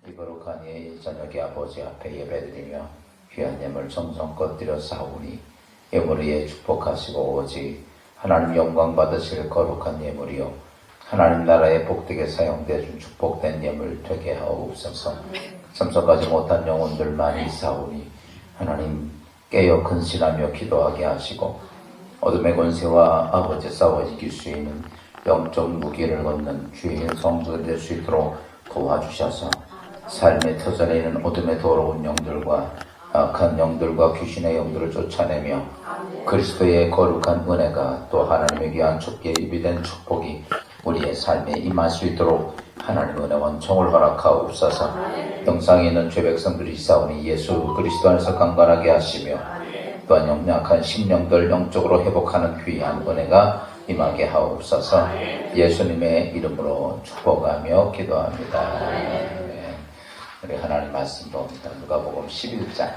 이 거룩한 이 저녁에 아버지 앞에 예배드리며 귀한 예물 정성껏 드려 싸우니 예물에 축복하시고 오직 하나님 영광 받으실 거룩한 예물이요 하나님 나라의 복되게 사용되어 준 축복된 예물 되게 하옵소서. 참석하지 못한 영혼들 많이 싸우니 하나님 깨어 근신하며 기도하게 하시고 어둠의 권세와 아버지 싸워 이길 수 있는 영적 무기를 걷는 주의 성도들 될 수 있도록 도와주셔서 삶의 터전에 있는 어둠의 더러운 영들과 악한 영들과 귀신의 영들을 쫓아내며 그리스도의 거룩한 은혜가 또 하나님의 귀한 축기에 입이 된 축복이 우리의 삶에 임할 수 있도록 하나님의 은혜 원총을 허락하옵소서. 영상에 있는 죄 백성들이 싸우니 예수 그리스도 안에서 강건하게 하시며 또한 연약한 심령들 영적으로 회복하는 귀한 은혜가 임하게 하옵소서. 예수님의 이름으로 축복하며 기도합니다. 우리 하나님 말씀 봅니다. 누가복음 11장.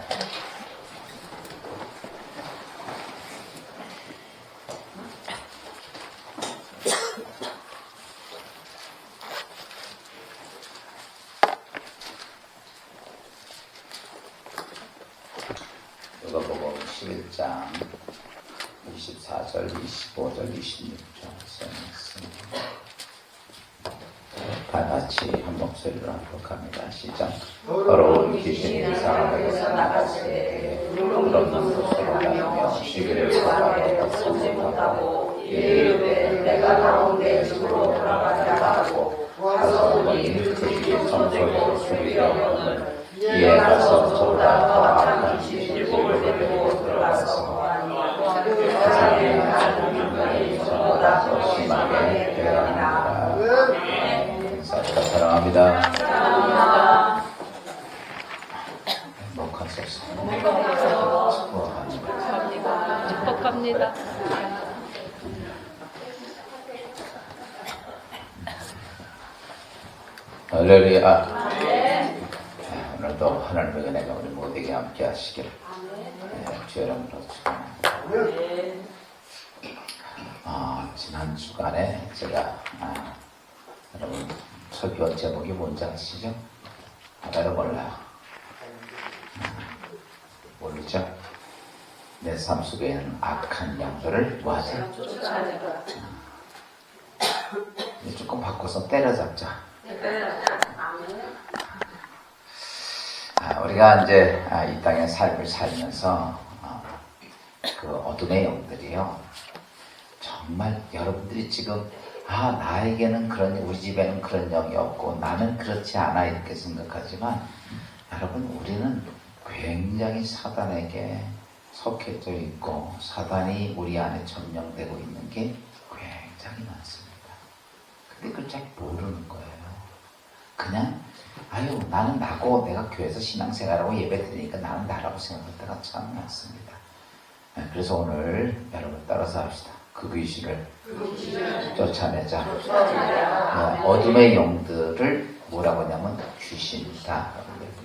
누가복음 11장 24절, 25절, 26절 써있습니다. 다 같이 한 목소리로 합독합니다. 시작. 더러운 귀신이 사람에게서 나가시되 그런 곳으로 가며 시기를 사람에게 쓰지 못하고 이르되 내가 나온데 집으로 돌아가자 하고 가서 보니 그 집이 성소로 수리되어 없는 이에 가서 보다 더 악한 귀신을 데리고 들어가서 세상에 아주 인간이 전보다 더 심하게 되어갑니다. 사랑합니다. 행복하소서. 축복합니다. 할렐루야. 오늘도 하나님의 은혜가 우리 모두에게 함께 하시기를 주의 이름으로 축원합니다. 지난 주간에 제가 여러분 설교 제목이 뭔지 아시죠? 알아요 몰라요? 모르죠? 내 삶 속에 있는 악한 영들을 뭐하자? 조금 바꿔서 때려잡자. 우리가 이제 이 땅의 삶을 살면서 그 어둠의 영들이요 정말 여러분들이 지금 나에게는 우리 집에는 그런 영이 없고 나는 그렇지 않아 이렇게 생각하지만 여러분 우리는 굉장히 사단에게 속해져 있고 사단이 우리 안에 점령되고 있는 게 굉장히 많습니다. 근데 그걸 잘 모르는 거예요. 그냥 나는 나고 내가 교회에서 신앙생활하고 예배 드리니까 나는 나라고 생각할 때가 참 많습니다. 그래서 오늘 여러분 따라서 합시다. 그 귀신을 쫓아내자. 어둠의 영들을 뭐라고 하냐면 귀신이다.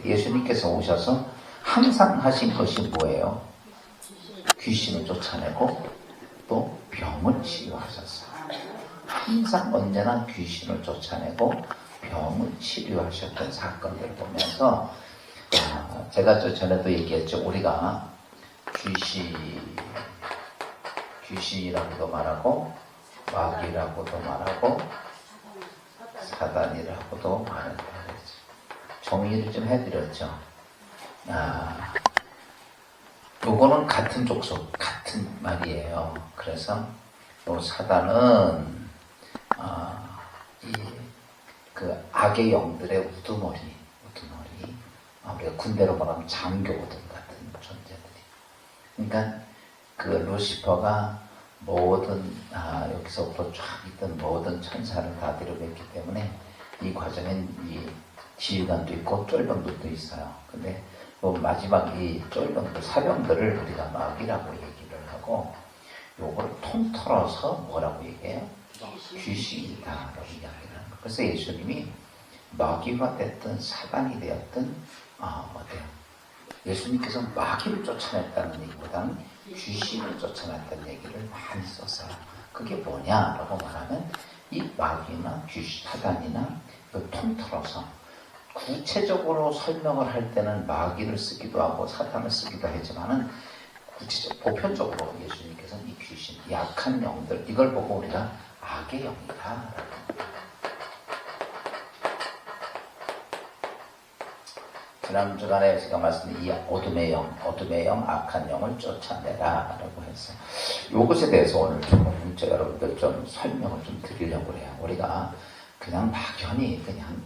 예수님께서 오셔서 항상 하신 것이 뭐예요? 귀신을 쫓아내고 또 병을 치유하셨어요. 항상 언제나 귀신을 쫓아내고 병을 치료하셨던 사건들을 보면서 제가 전에도 얘기했죠. 우리가 귀신이라고도 말하고 마귀라고도 말하고 사단이라고도 말한다. 정의를 좀 해드렸죠. 요거는 같은 족속, 같은 말이에요. 그래서 또 사단은 그 악의 영들의 우두머리, 우리가 군대로 말하면 장교들 같은 존재들이. 그러니까 그 루시퍼가 모든 여기서부터 쫙 있던 모든 천사를 다 데려갔기 때문에 이 과정엔 이 지휘관도 있고 쫄병들도 있어요. 근데 마지막 이 쫄병들, 사병들을 우리가 마귀라고 얘기를 하고 요걸 통틀어서 뭐라고 얘기해요? 귀신이다라고 이야기를 하는 거예요. 그래서 예수님이 마귀가 됐든 사단이 되었든 어때요? 예수님께서 마귀를 쫓아냈다는 얘기보다는 귀신을 쫓아냈다는 얘기를 많이 썼어요. 그게 뭐냐라고 말하면 이 마귀나 귀신, 사단이나 통틀어서 구체적으로 설명을 할 때는 마귀를 쓰기도 하고 사탄을 쓰기도 하지만은 구체적 보편적으로 예수님께서는 이 귀신, 약한 영들 이걸 보고 우리가 악의 영이다. 지난 주간에 제가 말씀드린 이 어둠의 영, 악한 영을 쫓아내라라고 해서 이것에 대해서 오늘 좀 제가 여러분들 좀 설명을 좀 드리려고 해요. 우리가 그냥 막연히 그냥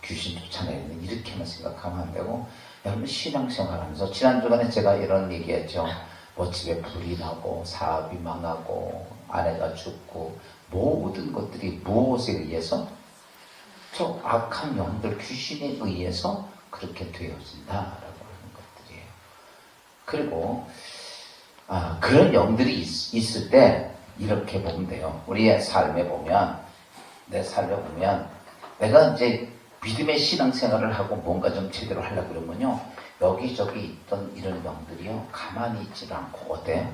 귀신 쫓아내는 이렇게만 생각하면 안 되고 여러분 신앙생활하면서 지난 주간에 제가 이런 얘기했죠. 뭐 집에 불이 나고 사업이 망하고 아내가 죽고 모든 것들이 무엇에 의해서 저 악한 영들 귀신에 의해서 그렇게 되어진다라고 하는 것들이에요. 그리고 그런 영들이 있을 때 이렇게 보면 돼요. 우리의 삶에 보면 내 삶에 보면 내가 이제 믿음의 신앙생활을 하고 뭔가 좀 제대로 하려고 그러면요 여기저기 있던 이런 영들이요 가만히 있지 않고 어때요?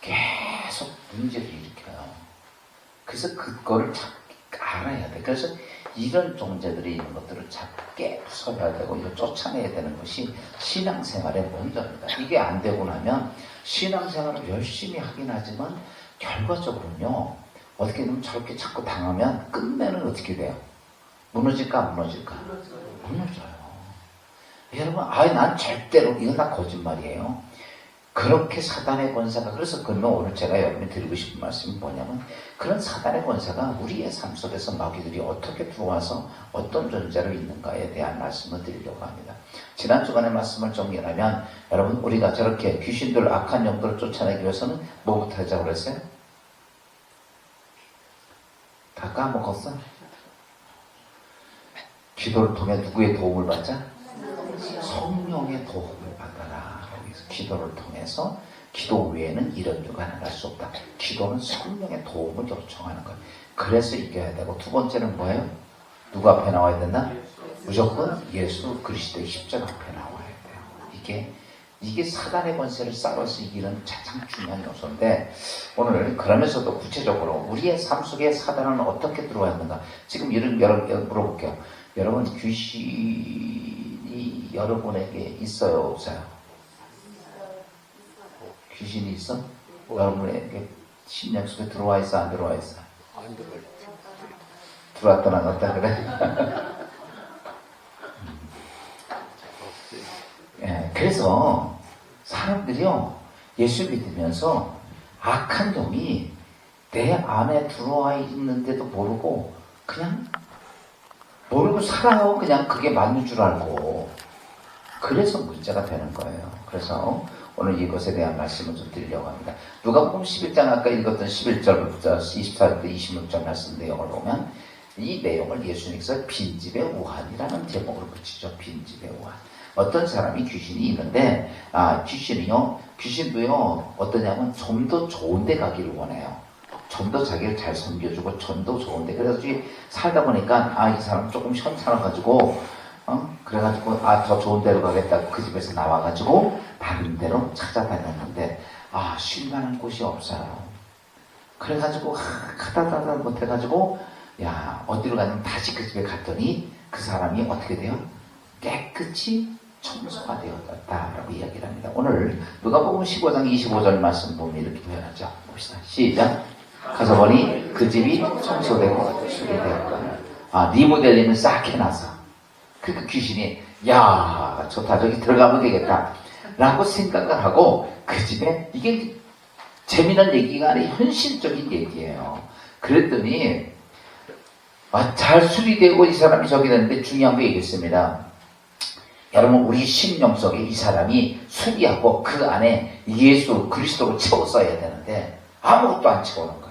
계속 문제를 일으켜요. 그래서 그거를 잘 알아야 돼. 그래서 이런 존재들이 있는 것들을 잘 깨부숴야 되고 이거 쫓아내야 되는 것이 신앙생활의 본전입니다. 이게 안 되고 나면 신앙생활을 열심히 하긴 하지만 결과적으로는요 어떻게 되면 저렇게 자꾸 당하면 끝내는 어떻게 돼요? 무너질까 안 무너질까? 무너져요. 여러분 난 절대로 이건 다 거짓말이에요. 그렇게 사단의 권세가 그래서 그러면 오늘 제가 여러분이 드리고 싶은 말씀이 뭐냐면 그런 사단의 권세가 우리의 삶 속에서 마귀들이 어떻게 들어와서 어떤 존재로 있는가에 대한 말씀을 드리려고 합니다. 지난 주간의 말씀을 정리하면 여러분 우리가 저렇게 귀신들 악한 영들을 쫓아내기 위해서는 뭐부터 하자고 그랬어요? 다 까먹었어? 기도를 통해 누구의 도움을 받자? 성령의 도움을 받아라. 여기서 기도를 통해서 기도 외에는 이런 유가 나갈 수 없다. 기도는 성령의 도움을 요청하는 거예요. 그래서 이겨야 되고 두 번째는 뭐예요? 누구 앞에 나와야 된다? 무조건 예수 그리스도의 십자가 앞에 나와야 돼요. 이게 사단의 권세를 싸워서 이기는 가장 중요한 요소인데 오늘 그러면서도 구체적으로 우리의 삶 속에 사단은 어떻게 들어와 있는가? 지금 여러분 물어볼게요. 여러분 귀신이 여러분에게 있어요 없어요? 귀신이 있어? 여러분에게 심령 속에 들어와 있어 안 들어와 있어? 안 들어와 있어. 들어왔다 나갔다 그래? 예, 그래서 사람들이요 예수 믿으면서 악한 영이 내 안에 들어와 있는데도 모르고 그냥 모르고 살아요. 그냥 그게 맞는 줄 알고. 그래서 문제가 되는 거예요. 그래서 오늘 이것에 대한 말씀을 좀 드리려고 합니다. 누가복음 11장 아까 읽었던 11절부터 24절부터 26절 말씀 내용을 보면 이 내용을 예수님께서 빈집의 우환이라는 제목으로 붙이죠. 빈집의 우환. 어떤 사람이 귀신이 있는데 귀신도요 어떠냐면 좀 더 좋은 데 가기를 원해요. 좀 더 자기를 잘 섬겨주고 좀 더 좋은데 그래서 살다 보니까 이 사람 조금 현찮아가지고 그래가지고 더 좋은 데로 가겠다고 그 집에서 나와가지고 다른 데로 찾아다녔는데 쉴만한 곳이 없어요. 그래가지고 가다 못해가지고 어디로 가냐면 다시 그 집에 갔더니 그 사람이 어떻게 돼요? 깨끗이 청소가 되었다라고 이야기를 합니다. 오늘 누가복음 15장 25절 말씀 보면 이렇게 표현하죠. 봅시다. 시작. 가서 보니 그 집이 청소되고 수리되었다. 리모델링을 싹 해놔서 그러니까 귀신이 좋다 저기 들어가면 되겠다 라고 생각을 하고 그 집에 이게 재미난 얘기가 아니라 현실적인 얘기예요. 그랬더니 잘 수리되고 이 사람이 저기 됐는데 중요한 거 얘기했습니다. 여러분 우리 심령 속에 이 사람이 수리하고 그 안에 예수 그리스도로 채웠어야 되는데 아무것도 안 채우는 거예요.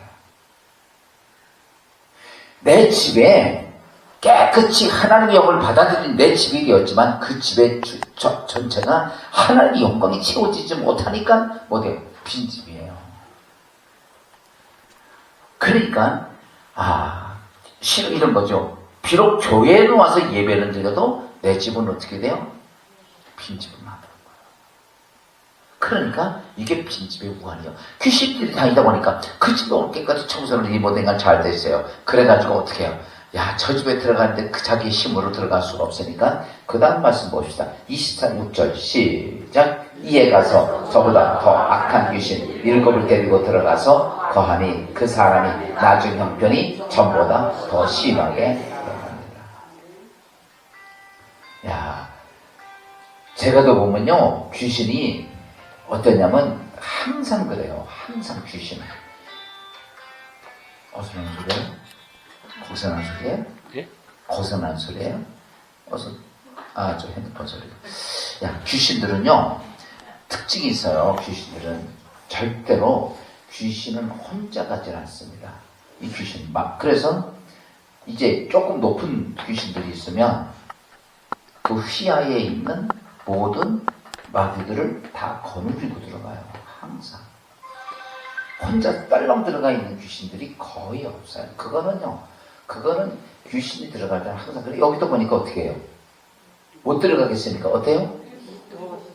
내 집에 깨끗이 하나님의 영을 받아들인 내 집이 되었지만 그 집의 전체가 하나님의 영광이 채워지지 못하니까 뭐돼요? 빈집이에요. 그러니까 이런 거죠. 비록 교회에 와서 예배를 드려도 내 집은 어떻게 돼요? 빈집은 만드는 거예요. 그러니까 이게 빈집의 우환이에요. 귀신들이 다니다 보니까 그 집은 깨끗이 청소를 리모델링을 잘 됐어요. 그래가지고 어떻게 해요? 야, 저 집에 들어가는데 그 자기 힘으로 들어갈 수가 없으니까 그 다음 말씀 봅시다. 23, 6절 시작. 이에 가서 저보다 더 악한 귀신 7을 데리고 들어가서 거하니 그 사람이 나중 형편이 전보다 더 심하게 변합니다. 야, 제가 더 보면요, 귀신이 어떠냐면 항상 그래요. 항상 귀신은. 어서 나는 소리예요? 거기서 나는 소리예요? 예? 거기서 나는 소리예요? 어서, 저 핸드폰 소리. 야, 귀신들은요, 특징이 있어요. 귀신들은 절대로 귀신은 혼자 가지 않습니다. 이 귀신 막 그래서 이제 조금 높은 귀신들이 있으면 그 휘하에 있는 모든 마귀들을 다 거느리고 들어가요. 항상 혼자 딸렁 들어가 있는 귀신들이 거의 없어요. 그거는 귀신이 들어갈 때는 항상 그래. 여기도 보니까 어떻게 해요? 못 들어가겠으니까 어때요?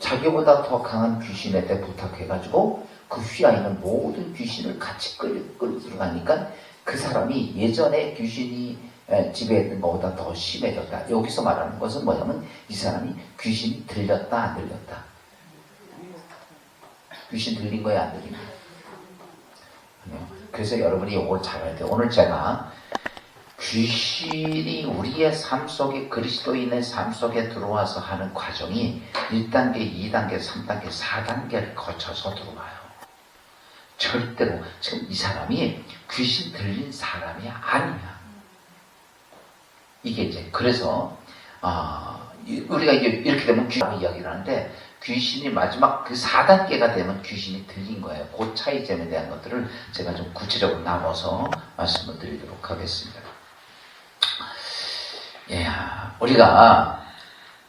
자기보다 더 강한 귀신한테 부탁해가지고 그 휘하에 있는 모든 귀신을 같이 끌고 들어가니까 그 사람이 예전에 귀신이 지배했던 것보다 더 심해졌다. 여기서 말하는 것은 뭐냐면 이 사람이 귀신이 들렸다 안 들렸다. 귀신 들린 거야 안 들린 거야. 그래서 여러분이 이걸 잘 알아야 돼요. 오늘 제가 귀신이 우리의 삶 속에 그리스도인의 삶 속에 들어와서 하는 과정이 1단계, 2단계, 3단계, 4단계를 거쳐서 들어와요. 절대로 지금 이 사람이 귀신 들린 사람이 아니야. 이게 이제 그래서 우리가 이제 이렇게 되면 귀신 이야기를 하는데 귀신이 마지막 그 4단계가 되면 귀신이 들린 거예요. 그 차이점에 대한 것들을 제가 좀 구체적으로 나눠서 말씀을 드리도록 하겠습니다. 예, 우리가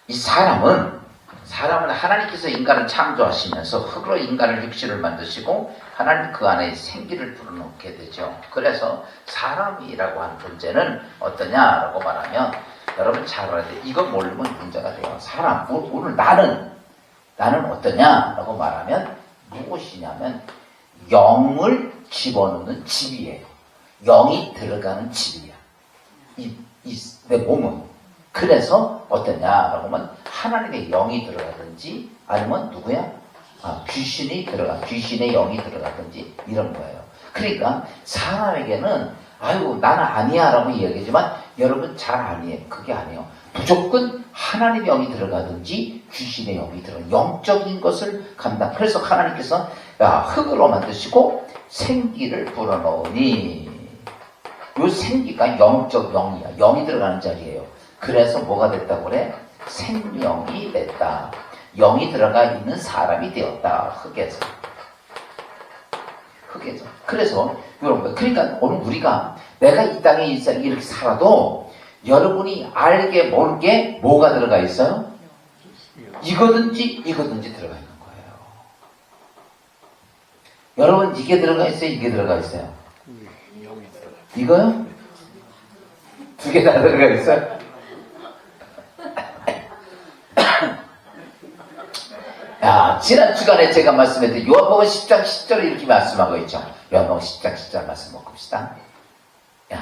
이 사람은 하나님께서 인간을 창조하시면서 흙으로 인간을 육신을 만드시고 하나님 그 안에 생기를 불어넣게 되죠. 그래서 사람이라고 하는 존재는 어떠냐라고 말하면 여러분 잘 알아야 돼요. 이거 모르면 문제가 돼요. 사람, 오늘 나는 어떠냐라고 말하면 무엇이냐면 영을 집어넣는 집이에요. 영이 들어가는 집이야. 내 몸은. 그래서 어떠냐라고 하면 하나님의 영이 들어가든지 아니면 누구야? 귀신의 영이 들어가든지 이런 거예요. 그러니까 사람에게는 아이고 나는 아니야 라고 얘기하지만 여러분 잘 아니에요. 그게 아니에요. 무조건 하나님의 영이 들어가든지 귀신의 영이 들어가 영적인 것을 감당. 그래서 하나님께서 흙으로 만드시고 생기를 불어넣으니 이 생기가 영적 영이야. 영이 들어가는 자리예요. 그래서 뭐가 됐다고 그래? 생명이 됐다. 영이 들어가 있는 사람이 되었다. 흙에서. 그래서 여러분, 그러니까 오늘 우리가 내가 이 땅에 이렇게 살아도 여러분이 알게 모르게 뭐가 들어가 있어요? 이거든지 들어가 있는 거예요. 여러분 이게 들어가 있어요? 이게 들어가 있어요? 이거요? 2개 다 들어가 있어요? 지난 주간에 제가 말씀했던 요한복음 10장 10절에 이렇게 말씀하고 있죠. 요한복음 10장 10절 말씀 봅시다.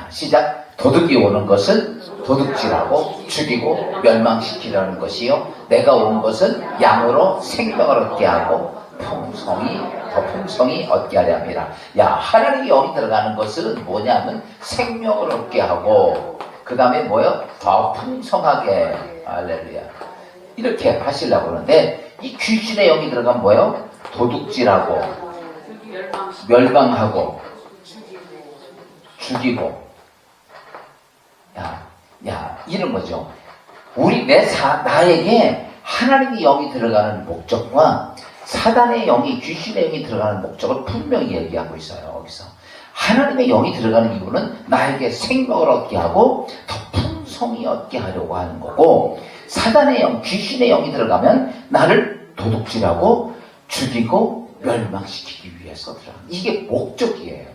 시작. 도둑이 오는 것은 도둑질하고 죽이고 멸망시키려는 것이요. 내가 온 것은 양으로 생명을 얻게 하고 더 풍성히 얻게 하려 함이라. 하나님의 영이 들어가는 것은 뭐냐면 생명을 얻게 하고 그 다음에 뭐요? 더 풍성하게. 할렐루야. 이렇게 하시려고 그러는데 이 귀신의 영이 들어가면 뭐요? 도둑질하고 멸망하고 죽이고 이런 거죠. 나에게 하나님의 영이 들어가는 목적과 사단의 영이 귀신의 영이 들어가는 목적을 분명히 얘기하고 있어요. 여기서 하나님의 영이 들어가는 이유는 나에게 생명을 얻게 하고 더 풍성히 얻게 하려고 하는 거고 사단의 영, 귀신의 영이 들어가면 나를 도둑질하고 죽이고 멸망시키기 위해서 들어가는 이게 목적이에요.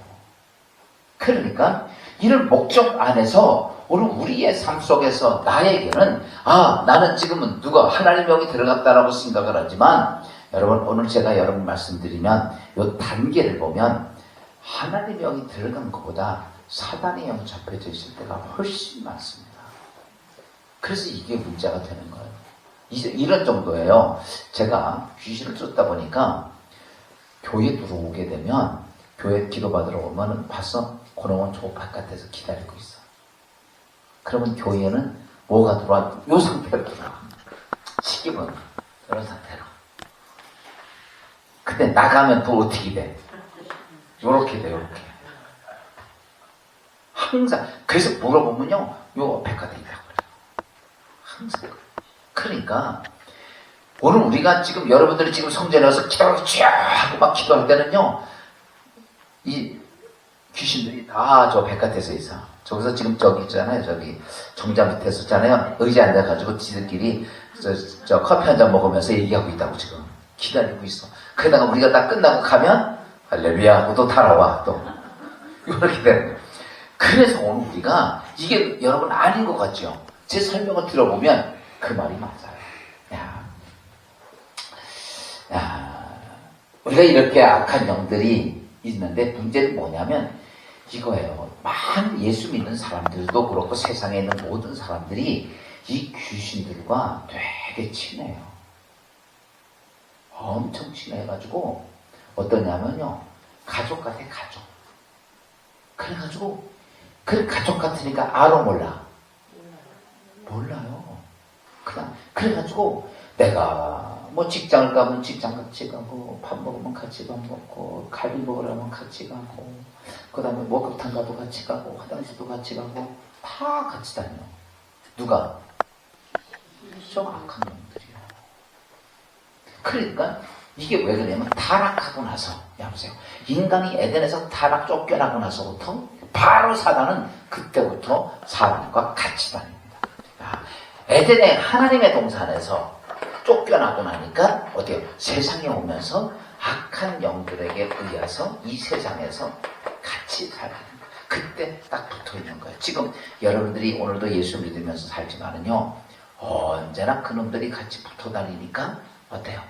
그러니까 이런 목적 안에서 오늘 우리의 삶 속에서 나에게는 나는 지금은 누가 하나님의 영이 들어갔다라고 생각을 하지만 여러분 오늘 제가 여러분 말씀드리면 이 단계를 보면 하나님의 영이 들어간 것보다 사단에 영접해져 있을 때가 훨씬 많습니다. 그래서 이게 문제가 되는 거예요. 이런 정도예요. 제가 귀신을 쫓다 보니까 교회 들어오게 되면 교회 기도받으러 오면 봤어? 그놈은 저 바깥에서 기다리고 있어. 그러면 교회는 뭐가 들어와? 요 상태로 들어와. 식기분 이런 상태로. 근데 나가면 또 어떻게 돼? 요렇게 돼, 요렇게. 항상. 그래서 물어보면요, 요 바깥에 있다고 그래요. 항상. 그러니까 오늘 우리가 지금 여러분들이 지금 성전에 와서 기도하고 쫙 하고 막 기도할 때는요, 이 귀신들이 다 저 바깥에서 있어. 저기서 지금 저기 있잖아요. 저기 정자 밑에 있잖아요. 의자 앉아가지고 지들끼리 저 커피 한 잔 먹으면서 얘기하고 있다고 지금 기다리고 있어. 그러다가 우리가 다 끝나고 가면 할렐루야 하고 또 달아와 또 이렇게 되는 거예요. 그래서 오늘 우리가 이게 여러분 아닌 것 같죠? 제 설명을 들어보면 그 말이 맞아요. 우리가 이렇게 악한 영들이 있는데 문제는 뭐냐면 이거예요. 많은 예수 믿는 사람들도 그렇고 세상에 있는 모든 사람들이 이 귀신들과 되게 친해요. 엄청 친해가지고 어떠냐면요, 가족 같아, 가족. 그래가지고 그 가족 같으니까 알아 몰라? 몰라요. 그냥 그래가지고 내가 뭐 직장을 가면 직장 같이 가고, 밥 먹으면 같이 밥 먹고, 갈비 먹으려면 같이 가고, 그 다음에 목욕탕 가도 같이 가고, 화장실도 같이 가고, 다 같이 다녀. 누가? 저 악한 놈들이요. 그러니까 이게 왜 그러냐면 타락하고 나서, 여보세요. 인간이 에덴에서 타락 쫓겨나고 나서부터 바로 사단은 그때부터 사람과 같이 다닙니다. 에덴의 하나님의 동산에서 쫓겨나고 나니까 어때요? 세상에 오면서 악한 영들에게 의해서 이 세상에서 같이 살아가는 거예요. 그때 딱 붙어 있는 거예요. 지금 여러분들이 오늘도 예수 믿으면서 살지만은요, 언제나 그놈들이 같이 붙어 다니니까 어때요?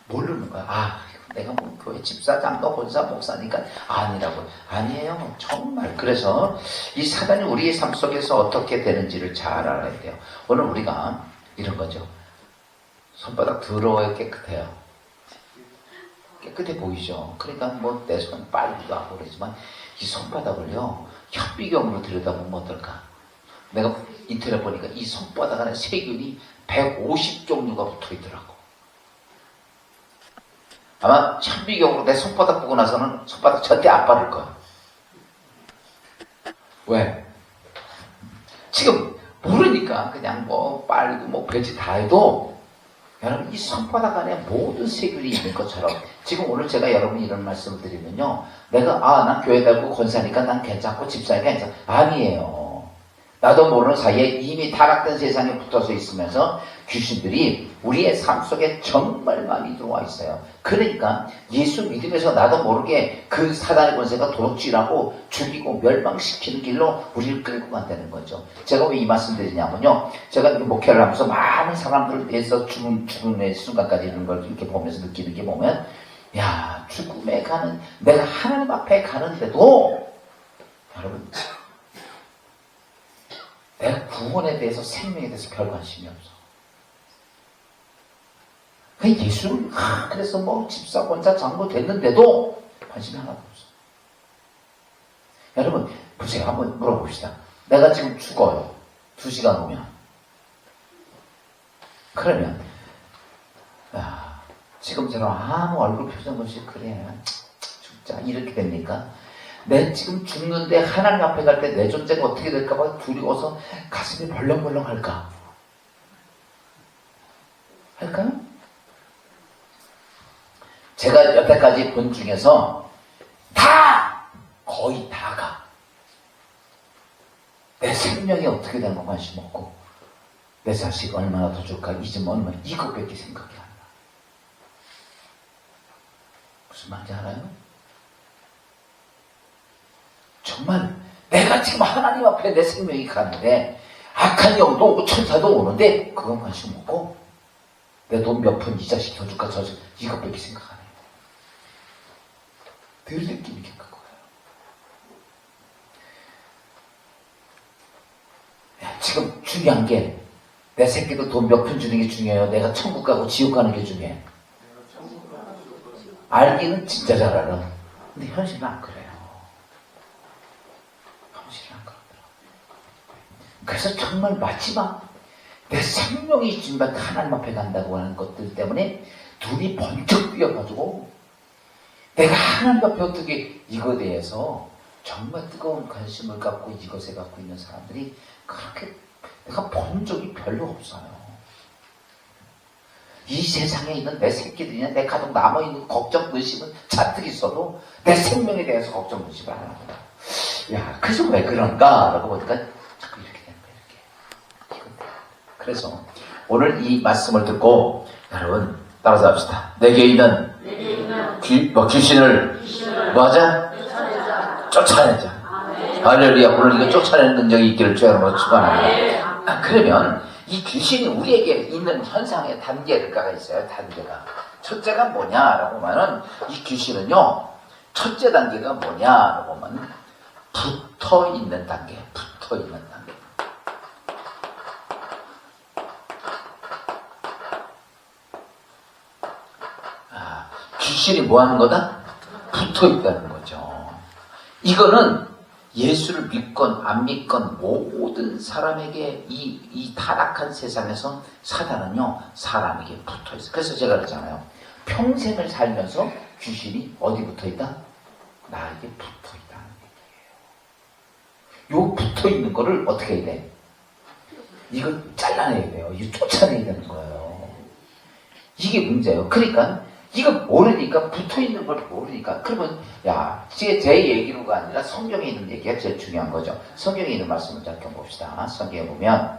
모르는 거야. 내가 뭐 교회 집사장도 권사 목사니까 아니라고. 아니에요. 정말. 그래서 이 사단이 우리의 삶 속에서 어떻게 되는지를 잘 알아야 돼요. 오늘 우리가 이런 거죠. 손바닥 더러워요, 깨끗해요? 깨끗해 보이죠? 그러니까 뭐 내 손 빨기도 하고 그러지만 이 손바닥을요, 현미경으로 들여다보면 어떨까? 내가 인터넷 보니까 이 손바닥 안에 세균이 150종류가 붙어 있더라고. 아마 현미경으로 내 손바닥 보고 나서는 손바닥 절대 안 바를 거야. 왜? 지금 모르니까 그냥 뭐 빨고 뭐 배지 다 해도 여러분 이 손바닥 안에 모든 세균이 있는 것처럼 지금 오늘 제가 여러분 이런 말씀을 드리면요, 내가 난 교회 다니고 권사니까 난 괜찮고 집사니까 괜찮아. 아니에요. 나도 모르는 사이에 이미 타락된 세상에 붙어서 있으면서 귀신들이 우리의 삶 속에 정말 많이 들어와 있어요. 그러니까 예수 믿으면서 나도 모르게 그 사단의 권세가 도둑질하고 죽이고 멸망시키는 길로 우리를 끌고 간다는 거죠. 제가 왜 이 말씀 드리냐면요, 제가 이렇게 목회를 하면서 많은 사람들을 위해서 죽음의 순간까지 이런 걸 이렇게 보면서 느끼는 게 보면, 야, 죽음에 가는, 내가 하나님 앞에 가는데도 여러분 내가 구원에 대해서, 생명에 대해서 별 관심이 없어. 예수는 그래서 뭐 집사, 권사, 장로 됐는데도 관심이 하나도 없어. 여러분 보세요. 한번 물어봅시다. 내가 지금 죽어요. 2시간 후면. 그러면 지금처럼 아무 얼굴 표정 없이 그래 죽자 이렇게 됩니까? 내 지금 죽는데 하나님 앞에 갈 때 내 존재가 어떻게 될까봐 두려워서 가슴이 벌렁벌렁 할까? 할까요? 제가 여태까지 본 중에서 거의 다가 내 생명이 어떻게 되는 거 관심 없고 내 자식 얼마나 더 줄까 잊으면 얼마나 이것밖에 생각이 안 나. 무슨 말인지 알아요? 정말 내가 지금 하나님 앞에 내 생명이 가는데 악한 영도 오고 천사도 오는데 그건 관심 없고 내 돈 몇 푼 이 자식 더 줄까 저 이것밖에 생각 안 해요. 늘 느낌이 그거예요. 지금 중요한 게 내 새끼도 돈 몇 푼 주는 게 중요해요? 내가 천국 가고 지옥 가는 게 중요해? 알기는 진짜 잘 알아. 근데 현실은 안 그래요. 현실은 안 그렇더라고요. 그래서 정말 마지막 내 생명이 지금 하나님 앞에 간다고 하는 것들 때문에 눈이 번쩍 뜨여가지고 내가 하나님 앞에 어떻게 이거에 대해서 정말 뜨거운 관심을 갖고 이것에 갖고 있는 사람들이 그렇게 내가 본 적이 별로 없어요. 이 세상에 있는 내 새끼들이나 내 가족 남아있는 걱정, 의심은 잔뜩 있어도 내 생명에 대해서 걱정, 의심을 안 합니다. 야, 그래서 왜 그런가? 라고 보니까 자꾸 이렇게 되는 거예요. 이렇게. 그래서 오늘 이 말씀을 듣고 여러분 따라서 합시다. 내게 있는 귀신을 뭐하자? 쫓아내자. 할렐루야. 오늘 이거 쫓아내는 능력이 있기를 주의 이름으로 축원합니다. 그러면 이 귀신이 우리에게 있는 현상의 단계가 있어요. 단계가. 첫째가 뭐냐라고 하면 이 귀신은요. 첫째 단계가 뭐냐라고 하면 붙어있는 단계. 붙어있는 단계. 귀신이 뭐 하는 거다? 붙어 있다는 거죠. 이거는 예수를 믿건 안 믿건 모든 사람에게 이 타락한 세상에서 사단은요, 사람에게 붙어 있어요. 그래서 제가 그랬잖아요. 평생을 살면서 귀신이 어디 붙어 있다? 나에게 붙어 있다는 얘기예요. 요 붙어 있는 거를 어떻게 해야 돼? 이걸 잘라내야 돼요. 이거 쫓아내야 되는 거예요. 이게 문제예요. 그러니까 이거 모르니까, 붙어있는 걸 모르니까, 그러면, 야, 제 얘기로가 아니라 성경에 있는 얘기가 제일 중요한 거죠. 성경에 있는 말씀을 잠깐 봅시다. 성경에 보면,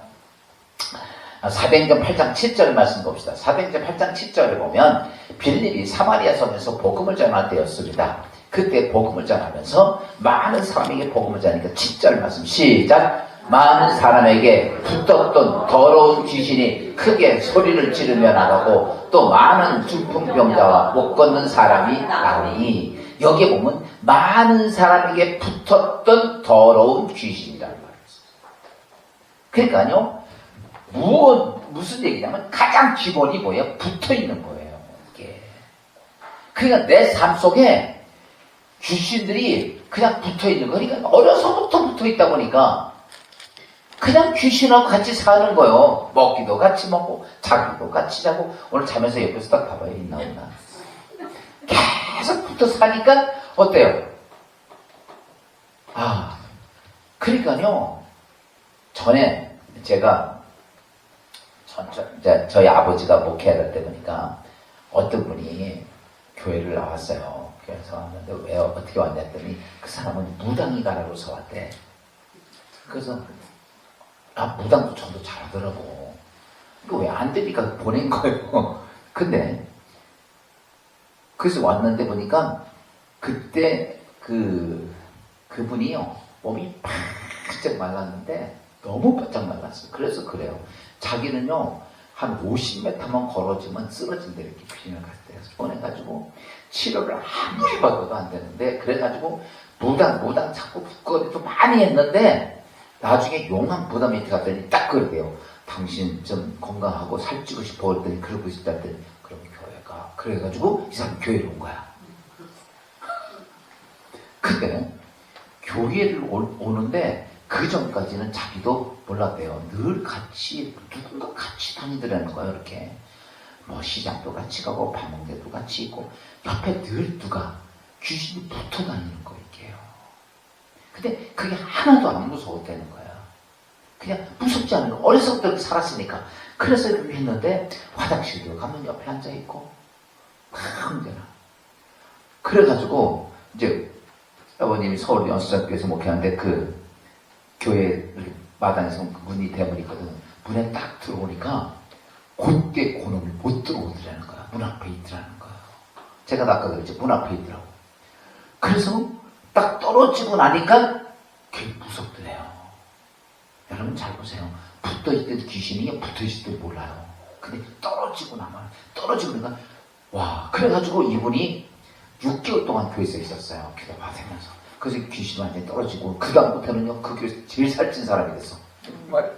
사도행전 8장 7절 말씀 봅시다. 사도행전 8장 7절에 보면, 빌립이 사마리아 섬에서 복음을 전할 때였습니다. 그때 복음을 전하면서, 많은 사람에게 복음을 전하니까 7절 말씀, 시작! 많은 사람에게 붙었던 더러운 귀신이 크게 소리를 지르며 나가고 또 많은 중풍병자와 못 걷는 사람이 나오니 여기에 보면 많은 사람에게 붙었던 더러운 귀신이라는 말이에요. 그러니까요. 무슨 얘기냐면 가장 기본이 뭐예요? 붙어있는 거예요. 이게. 그러니까 내 삶 속에 귀신들이 그냥 붙어있는 거. 그러니까 어려서부터 붙어있다 보니까 그냥 귀신하고 같이 사는 거예요. 먹기도 같이 먹고 자기도 같이 자고 오늘 자면서 옆에서 딱 봐봐요. 있나 없나. 계속 붙어 사니까 어때요? 그러니까요. 전에 제가 저희 아버지가 목회할 때 보니까 어떤 분이 교회를 나왔어요. 그래서 왔는데 왜 어떻게 왔냐 했더니 그 사람은 무당이 가라고서 왔대. 그래서 무당도 전도 잘하더라고. 이거 왜 안 되니까 보낸 거예요. 근데, 그래서 왔는데 보니까, 그때, 그분이요, 몸이 바짝 말랐는데, 너무 바짝 말랐어요. 그래서 그래요. 자기는요, 한 50m만 걸어주면 쓰러진다, 이렇게 귀신을 갔을 때. 보내가지고, 치료를 아무리 받아도 안 되는데, 그래가지고, 무당 자꾸 붙거리 좀 많이 했는데, 나중에 용한 무당 밑에 갔더니 딱 그러대요. 당신 좀 건강하고 살찌고 싶어 했더니 그러고 싶다 했더니 그럼 교회가. 그래가지고 이 사람 교회로 온 거야. 근데 교회를 오는데 그 전까지는 자기도 몰랐대요. 늘 같이 누군가 같이 다니더라는 거예요. 이렇게 뭐 시장도 같이 가고 밥 먹는 데도 같이 있고 옆에 늘 누가 귀신이 붙어 다니는 거 이게요. 근데 그게 하나도 안 무서웠다는 거야. 그냥 무섭지 않은 거. 어려서부터 그렇게 살았으니까. 그래서 이렇게 했는데 화장실도 가면 옆에 앉아있고 언제나. 그래가지고 이제 아버님이 서울 연수장교에서 목회하는데 그 교회 마당에서 문이 대문이 있거든. 문에 딱 들어오니까 그때 그놈이 못 들어오더라는 거야. 문 앞에 있더라는 거야. 제가 아까 그랬죠. 문 앞에 있더라고. 그래서 딱 떨어지고 나니까 괜히 무섭더래요. 여러분 잘 보세요. 붙어있던 귀신이 붙어있을 때 몰라요. 근데 떨어지고 나면 떨어지고 나니까 와. 그래가지고 이분이 6개월 동안 교회에서 있었어요. 기도 받으면서. 그래서 귀신이 완전히 떨어지고 그 다음부터는요. 그 교회에서 제일 살찐 사람이 됐어. 정말.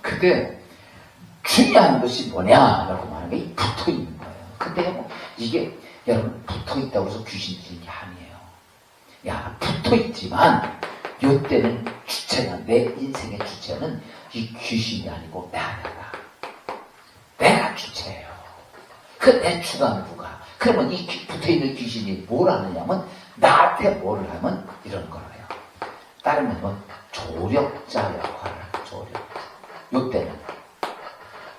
근데 중요한 것이 뭐냐라고 말하는 게 붙어 있는 거예요. 근데 뭐 이게 여러분 붙어 있다고 해서 귀신이 들린 게 아니에요. 야, 붙어 있지만 이때는 주체가, 내 인생의 주체는 이 귀신이 아니고 내가 주체예요. 그 내 주관은 누가? 그러면 이 붙어있는 귀신이 뭘 하느냐면 나한테 뭘 하면 이런 거예요. 다른 건 조력자 역할을 하고, 조력자. 요때는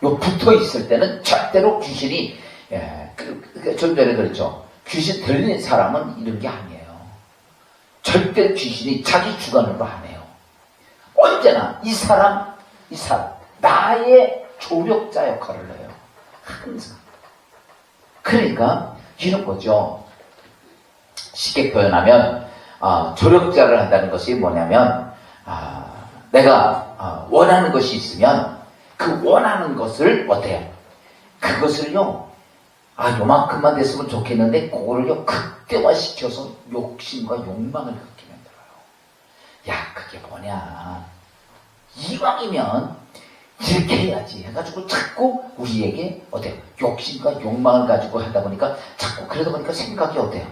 요 붙어있을 때는 절대로 귀신이, 좀 전에 그랬죠. 귀신 들린 사람은 이런 게 아니에요. 절대 귀신이 자기 주관으로 안 해요. 언제나 이 사람 나의 조력자 역할을 해요. 항상. 그러니까 이런 거죠. 쉽게 표현하면 조력자를 한다는 것이 뭐냐면 내가 원하는 것이 있으면 그 원하는 것을 어때요? 그것을요, 요만큼만 됐으면 좋겠는데 그거를요 극대화시켜서 욕심과 욕망을 갖게 만들어요. 야, 그게 뭐냐, 이왕이면 이렇게 해야지 해가지고 자꾸 우리에게 어때요? 욕심과 욕망을 가지고 하다 보니까 자꾸 그러다 보니까 생각이 어때요?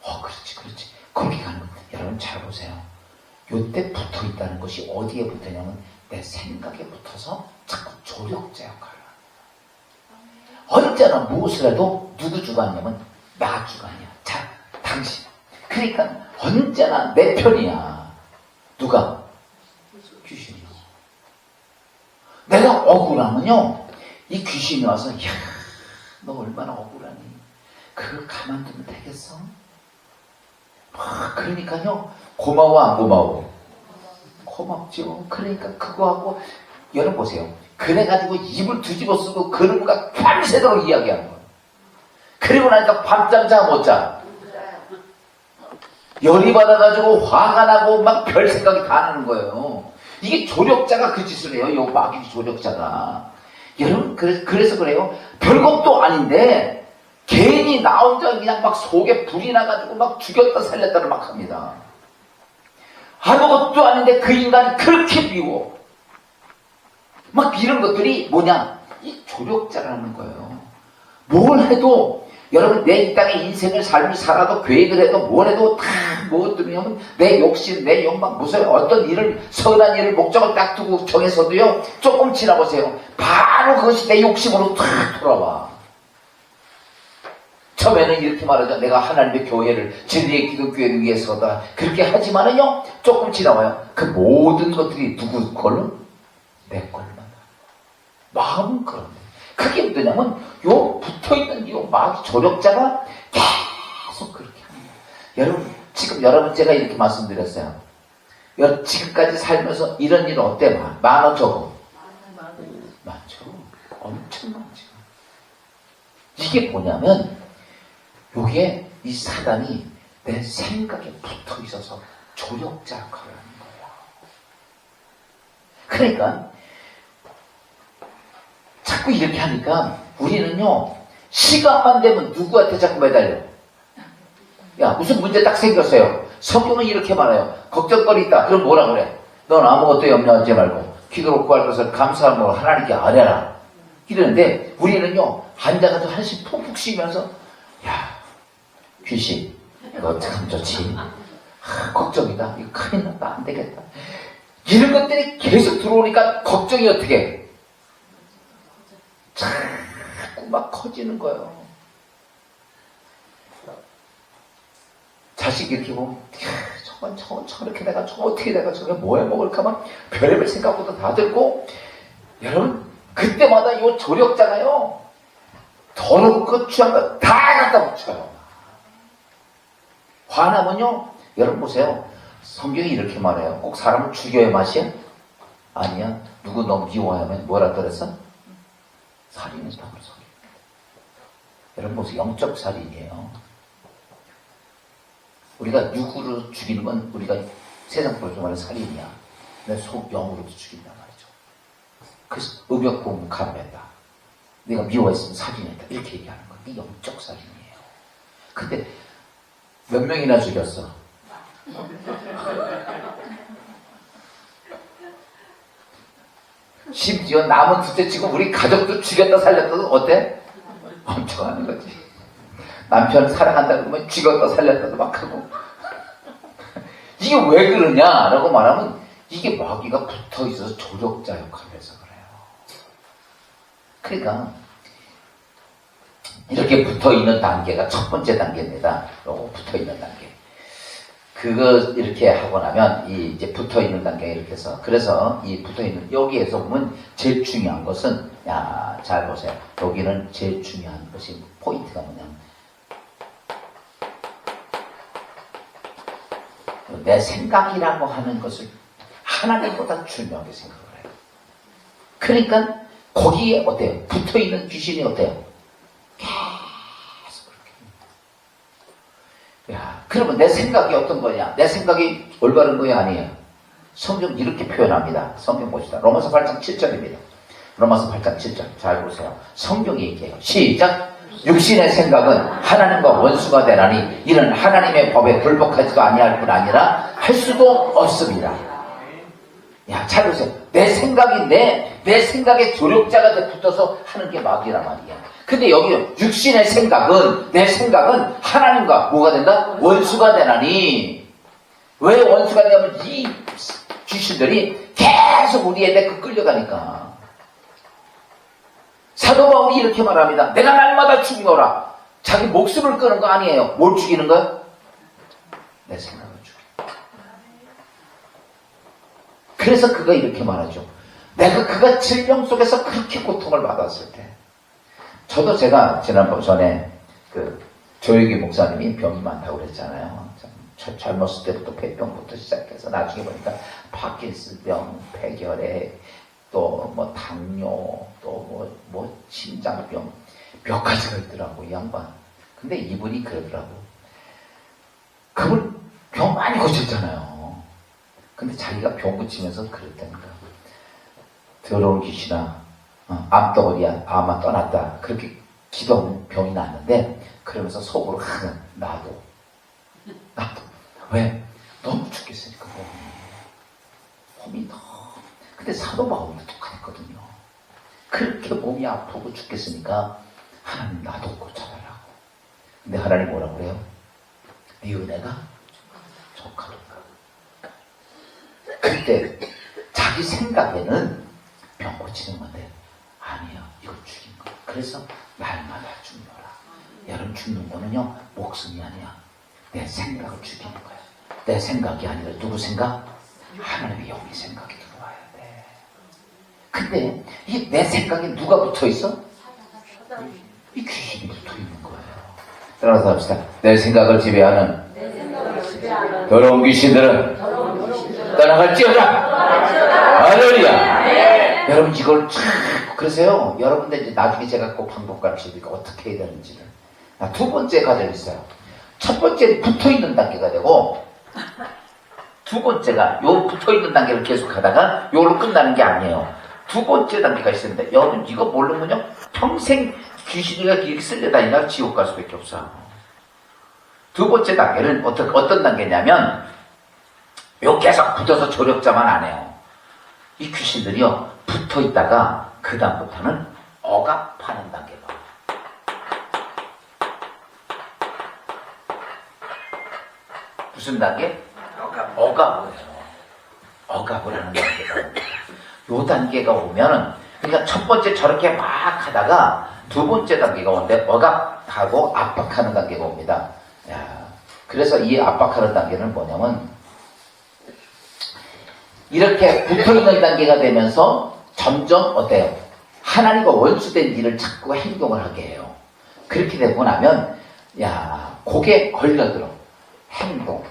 그렇지 그렇게 가는 거. 여러분 잘 보세요. 요때 붙어 있다는 것이 어디에 붙으냐면 내 생각에 붙어서 자꾸 조력자 역할을 합니다. 언제나 무엇을 해도 누구 주관이냐면 나 주관이야. 자, 당신. 그러니까 언제나 내 편이야. 누가? 귀신이요. 내가 억울하면요, 이 귀신이 와서, 야, 너 얼마나 억울하니? 그걸 가만두면 되겠어? 그러니까요, 고마워 안 고마워? 고맙죠. 그러니까 그거하고, 여러분 보세요. 그래가지고 입을 뒤집어 쓰고 그놈과 밤새도록 이야기하는 거예요. 그리고 나니까 밤잠 자 못 자. 열이 받아가지고 화가 나고 막 별 생각이 다 나는 거예요. 이게 조력자가 그 짓을 해요. 요 마귀 조력자가. 여러분, 그래서 그래요. 별것도 아닌데 괜히 나 혼자 그냥 막 속에 불이 나가지고 막 죽였다 살렸다를 막 합니다. 아무것도 아닌데 그 인간이 그렇게 미워. 막 이런 것들이 뭐냐? 이 조력자라는 거예요. 뭘 해도, 여러분, 내 이 땅의 인생을 삶을 살아도, 계획을 해도, 뭘 해도 다 뭐 들으냐면 내 욕심, 내 욕망, 무슨 어떤 일을, 선한 일을 목적을 딱 두고 정해서도요, 조금 지나보세요. 바로 그것이 내 욕심으로 탁 돌아와. 처음에는 이렇게 말하죠. 내가 하나님의 교회를, 진리의 기독교회를 위해서다. 그렇게 하지만은요, 조금 지나와요. 그 모든 것들이 누구 걸로? 내 걸로만. 마음은 그런데. 그게 뭐냐면, 요 붙어있는 요 마귀 조력자가 계속 그렇게 합니다. 여러분, 지금 여러분 제가 이렇게 말씀드렸어요. 지금까지 살면서 이런 일 어때? 많아, 적어? 많죠. 엄청 많죠. 이게 뭐냐면, 요게 이 사단이 내 생각에 붙어 있어서 조력자 역할을 하는 거예요. 그러니까 자꾸 이렇게 하니까 우리는요, 시간만 되면 누구한테 자꾸 매달려? 야, 무슨 문제 딱 생겼어요. 성경은 이렇게 말해요. 걱정거리 있다. 그럼 뭐라 그래? 넌 아무것도 염려하지 말고 기도로 구할 것을 감사함으로 하나님께 아뢰라. 이러는데 우리는요, 앉아가지고 한씩 푹푹 쉬면서, 야, 귀신, 이거 참 좋지. 걱정이다. 이거 큰일 났다. 안 되겠다. 이런 것들이 계속 들어오니까 걱정이 어떻게 해? 자꾸 막 커지는 거예요. 자식 이렇게 보면, 저건 저렇게 내가, 저거 어떻게 내가 저게 뭐 해 먹을까 막 별의별 생각보다 다 들고, 여러분, 그때마다 요 조력자가요, 더러운 것, 취한 것 다 갖다 붙여요. 화나면요, 여러분 보세요. 성경이 이렇게 말해요. 꼭 사람을 죽여야 맛이야? 아니야. 누구 너 미워하면 뭐라 그랬어? 살인했다고 그래서. 여러분 보세요. 영적 살인이에요. 우리가 육으로 죽이는 건 우리가 세상 보여주는 살인이야. 내 속 영으로도 죽인단 말이죠. 그래서 의벽공 가로했다. 내가 미워했으면 살인했다. 이렇게 얘기하는 건 이게 영적 살인이에요. 근데 몇 명이나 죽였어? 심지어 남은 둘째 치고 우리 가족도 죽였다 살렸다도 어때? 엄청 하는 거지. 남편 사랑한다 그러면 죽였다 살렸다도 막 하고. 이게 왜 그러냐라고 말하면 이게 마귀가 붙어 있어서 조력자 역할을 해서 그래요. 그러니까 이렇게 붙어 있는 단계가 첫 번째 단계입니다. 요거 붙어 있는 단계. 그거 이렇게 하고 나면 이 이제 붙어 있는 단계가 이렇게 해서 그래서 이 붙어 있는 여기에서 보면 제일 중요한 것은 잘 보세요. 여기는 제일 중요한 것이 포인트가 뭐냐면 내 생각이라고 하는 것을 하나님보다 중요하게 생각을 해요. 그러니까 거기에 어때요? 붙어 있는 귀신이 어때요? 계속 그렇게. 야, 그러면 내 생각이 어떤 거냐? 내 생각이 올바른 거야 아니에요? 성경 이렇게 표현합니다. 성경 보시다. 로마서 8장 7절입니다. 로마서 8장 7절. 잘 보세요. 성경이 얘기해요. 시작. 육신의 생각은 하나님과 원수가 되나니 이는 하나님의 법에 불복하지도 아니할 뿐 아니라 할 수도 없습니다. 야, 잘 보세요. 내 생각이 내 생각에 조력자가 붙어서 하는 게 마귀란 말이야. 근데 여기 육신의 생각은 내 생각은 하나님과 뭐가 된다? 원수가 되나니. 왜 원수가 되냐면 이 귀신들이 계속 우리에게 끌려가니까. 사도 바울이 이렇게 말합니다. 내가 날마다 죽이노라. 자기 목숨을 끄는 거 아니에요. 뭘 죽이는 거야? 내 생각을 죽이는. 그래서 그가 이렇게 말하죠. 그가 질병 속에서 그렇게 고통을 받았을 때. 저도 제가 지난번에 조혁이 목사님이 병이 많다고 그랬잖아요. 젊었을 때부터 폐병부터 시작해서 나중에 보니까 파킨슨병, 폐결핵, 또 뭐 당뇨, 또 뭐 심장병 몇 가지가 있더라고 이 양반. 근데 이분이 그러더라고. 그분 병 많이 고쳤잖아요. 근데 자기가 병 고치면서 그랬다니까. 더러운 귀신아, 암덩어리야, 암아 떠났다. 그렇게 기도하면 병이 났는데 그러면서 속으로 나도 왜? 너무 죽겠으니까 몸이 너무. 근데 사도 바울도 똑같거든요. 그렇게 몸이 아프고 죽겠으니까 하나님 나도 고쳐달라고. 근데 하나님 뭐라고 그래요? 네 은혜가 족하도다. 그때 자기 생각에는 병 고치는 건데 아니에요. 이거 죽인 거야. 그래서 날마다 죽노라. 여러분 죽는 거는요 목숨이 아니야. 내 생각을 죽이는 거야. 내 생각이 아니라 누구 생각? 하나님의 영의 생각이 들어와야 돼. 근데 이 내 생각에 누가 붙어있어? 이 귀신이 붙어있는 거예요. 따라서 합시다. 내 생각을 지배하는 더러운 귀신들은 떠나갈지어다. 할렐루야. 여러분 이걸 참 그러세요. 여러분들 이제 나중에 제가 꼭 방법 가르쳐드릴까 어떻게 해야 되는지를. 두 번째 과정이 있어요. 첫 번째는 붙어있는 단계가 되고 두 번째가 요 붙어있는 단계를 계속 하다가 요로 끝나는 게 아니에요. 두 번째 단계가 있습니다. 여러분 이거 모르면요 평생 귀신이가 이렇게 쓸려다니다가 지옥 갈 수밖에 없어. 두 번째 단계는 어떤 단계냐면 요 계속 붙어서 조력자만 안 해요. 이 귀신들이요 붙어있다가 그 다음부터는 억압하는 단계가. 무슨 단계? 억압을 해요. 억압을 하는 단계가 옵니다. 요 단계가 오면은, 그러니까 첫 번째 저렇게 막 하다가 두 번째 단계가 오는데 억압하고 압박하는 단계가 옵니다. 야, 그래서 이 압박하는 단계는 뭐냐면, 이렇게 붙어있는 단계가 되면서 점점 어때요? 하나님과 원수된 일을 자꾸 행동을 하게 해요. 그렇게 되고 나면, 야, 곡에 걸려들어. 행동,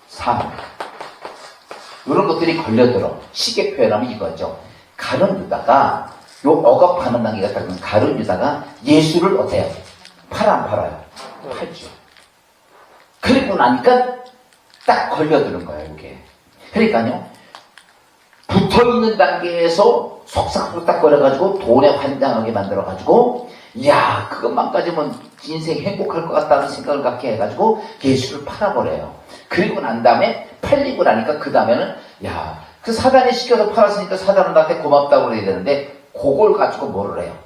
삶, 이런 것들이 걸려들어. 쉽게 표현하면 이거죠. 가룟 유다가 요 억압하는 단계가 딱 가룟 유다가 예수를 어때요? 팔아 안 팔아요? 팔죠. 그리고 나니까 딱 걸려드는 거예요, 이게. 그러니까요, 붙어있는 단계에서 속삭속삭거려가지고 돈에 환장하게 만들어가지고 이야 그것만 가지면 인생 행복할 것 같다는 생각을 갖게 해가지고 예수를 팔아버려요. 그리고 난 다음에 팔리고 나니까 그 다음에는 야 그 사단이 시켜서 팔았으니까 사단은 나한테 고맙다고 그래야 되는데 그걸 가지고 뭐를 해요?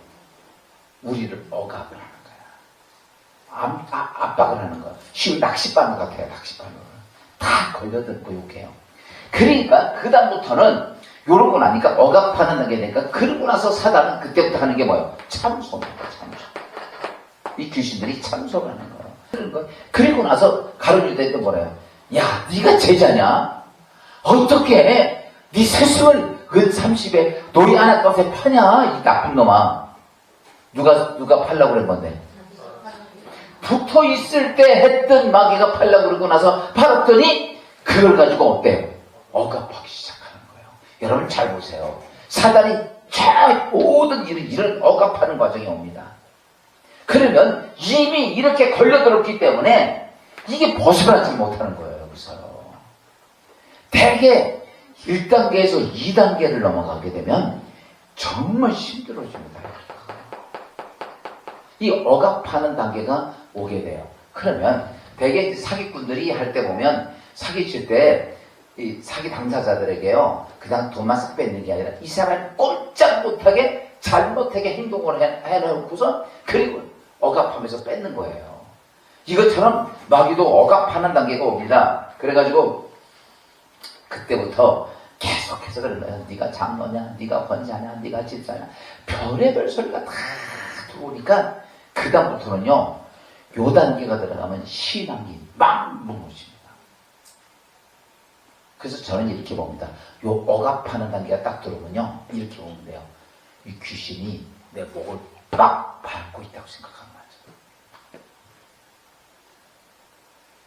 우리를 억압을 하는 거야. 압박을 하는 거야. 쉬운 낚싯바늘 같아요. 낚싯바늘. 다 걸려들고 욕해요. 그러니까 그 다음부터는 요러고 나니까 억압하는 게 되니까 그러고 나서 사단은 그때부터 하는 게 뭐예요? 참소입니다. 참소. 이 귀신들이 참소를 하는 거예요. 그리고 나서 가르칠 때도 뭐래요? 야, 네가 제자냐? 어떻게 네 세습을 은 30에 놀이 하나 값에 파냐? 이 나쁜 놈아. 누가 팔라고 그런 건데? 붙어 있을 때 했던 마귀가 팔라고 그러고 나서 팔았더니 그걸 가지고 어때요? 억압하기 시작하는 거예요. 여러분 잘 보세요. 사단이 모든 일을 억압하는 과정이 옵니다. 그러면 이미 이렇게 걸려들었기 때문에 이게 벗어나지 못하는 거예요. 여기서요. 대개 1단계에서 2단계를 넘어가게 되면 정말 힘들어집니다. 이 억압하는 단계가 오게 돼요. 그러면 대개 사기꾼들이 할 때 보면 사기칠 때 이 사기 당사자들에게요, 그냥 돈만 싹 뺏는 게 아니라 이 사람을 꼼짝 못하게 잘못하게 행동을 해놓고서 그리고 억압하면서 뺏는 거예요. 이것처럼 마귀도 억압하는 단계가 옵니다. 그래가지고 그때부터 계속해서 그런 거예요. 네가 장로냐, 네가 권사냐, 네가 집사냐, 별의별 소리가 다 들어오니까 그 다음부터는요, 요 단계가 들어가면 신앙이 막 무너집니다. 그래서 저는 이렇게 봅니다. 요 억압하는 단계가 딱 들어오면요, 이렇게 보면 돼요. 이 귀신이 내 목을 빡 밟고 있다고 생각하는 거죠.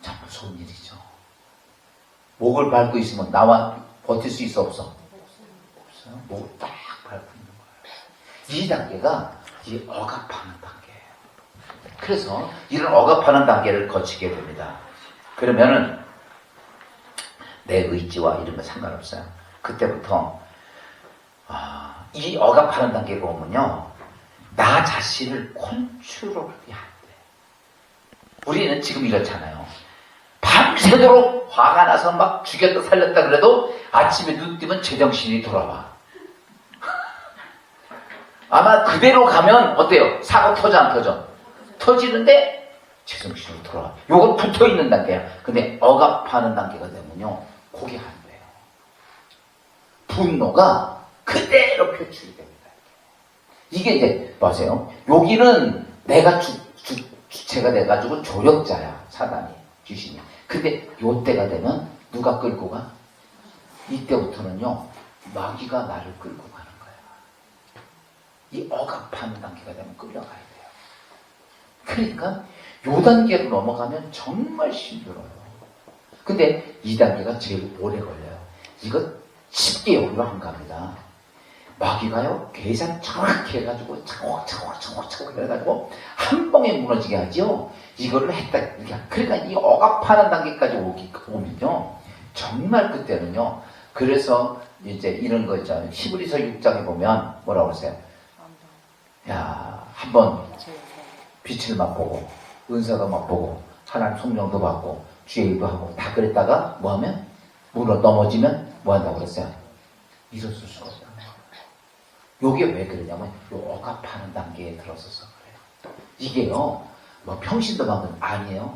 참 무서운 일이죠. 목을 밟고 있으면 나와 버틸 수 있어 없어? 없어요. 목을 딱 밟고 있는 거예요. 이 단계가 이 억압하는 단계예요. 그래서 이런 억압하는 단계를 거치게 됩니다. 그러면은 내 의지와 이런 거 상관없어요. 그때부터 이 억압하는 단계가 오면요, 나 자신을 컨트롤이 안 돼. 우리는 지금 이렇잖아요. 밤새도록 화가 나서 막 죽였다 살렸다 그래도 아침에 눈 뜨면 제정신이 돌아와. 아마 그대로 가면 어때요? 사고 터져 안 터져? 터지는데 제정신이 돌아와. 요거 붙어있는 단계야. 근데 억압하는 단계가 되면요, 그게 안 돼요. 분노가 그대로 표출이 됩니다. 이게 이제 보세요. 여기는 내가 주체가 돼가지고 조력자야. 사단이, 귀신이. 근데 요때가 되면 누가 끌고 가? 이때부터는요, 마귀가 나를 끌고 가는 거야. 이 억압하는 단계가 되면 끌려가야 돼요. 그러니까 요 단계로 넘어가면 정말 힘들어요. 근데 이 단계가 제일 오래 걸려요. 이거 쉽게 여기로 안 갑니다. 마귀가요, 계산 정확히 해가지고 차곡차곡 해가지고 한 방에 무너지게 하죠. 이거를 했다. 그러니까 이 억압하는 단계까지 오면요, 정말 그때는요, 그래서 이제 이런 거 있잖아요. 히브리서 6장에 보면 뭐라고 그러세요? 야, 한번 빛을 맛보고 은사가 맛보고 하나님 성령도 받고 주의 일도 하고 다 그랬다가 뭐하면 넘어지면 뭐한다고 그랬어요? 일어설 수가 없다. 요게 왜 그러냐면 요 억압하는 단계에 들어서서 그래요. 이게요, 뭐 평신도만은 아니에요.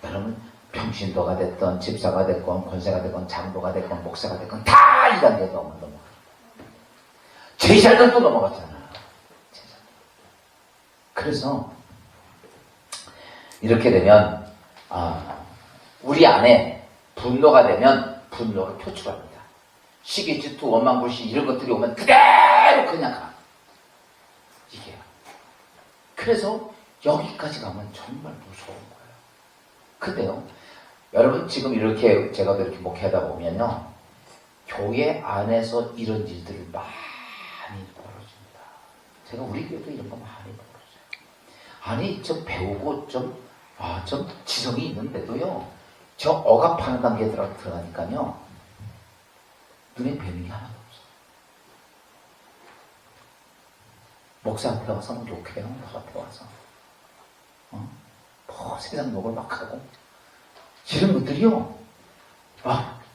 여러분, 평신도가 됐던 집사가 됐건 권세가 됐건 장로가 됐건 목사가 됐건 다 이 단계에 넘어가요. 제자들도 넘어갔잖아요. 그래서 이렇게 되면 우리 안에 분노가 되면 분노를 표출합니다. 시기, 질투, 원망, 불신 이런 것들이 오면 그대로 그냥 가. 이게요. 그래서 여기까지 가면 정말 무서운 거예요. 근데요, 여러분 지금 이렇게 제가 이렇게 목회하다 보면요, 교회 안에서 이런 일들을 많이 벌어집니다. 제가 우리 교회도 이런 거 많이 벌어져요. 아니 좀 배우고 좀 지성이 있는데도요, 저 억압하는 단계에 들어가니까요, 눈에 뵈는 게 하나도 없어. 목사한테 와서 막 욕해요. 나한테 와서. 뭐 세상 욕을 막 하고. 이런 것들이요,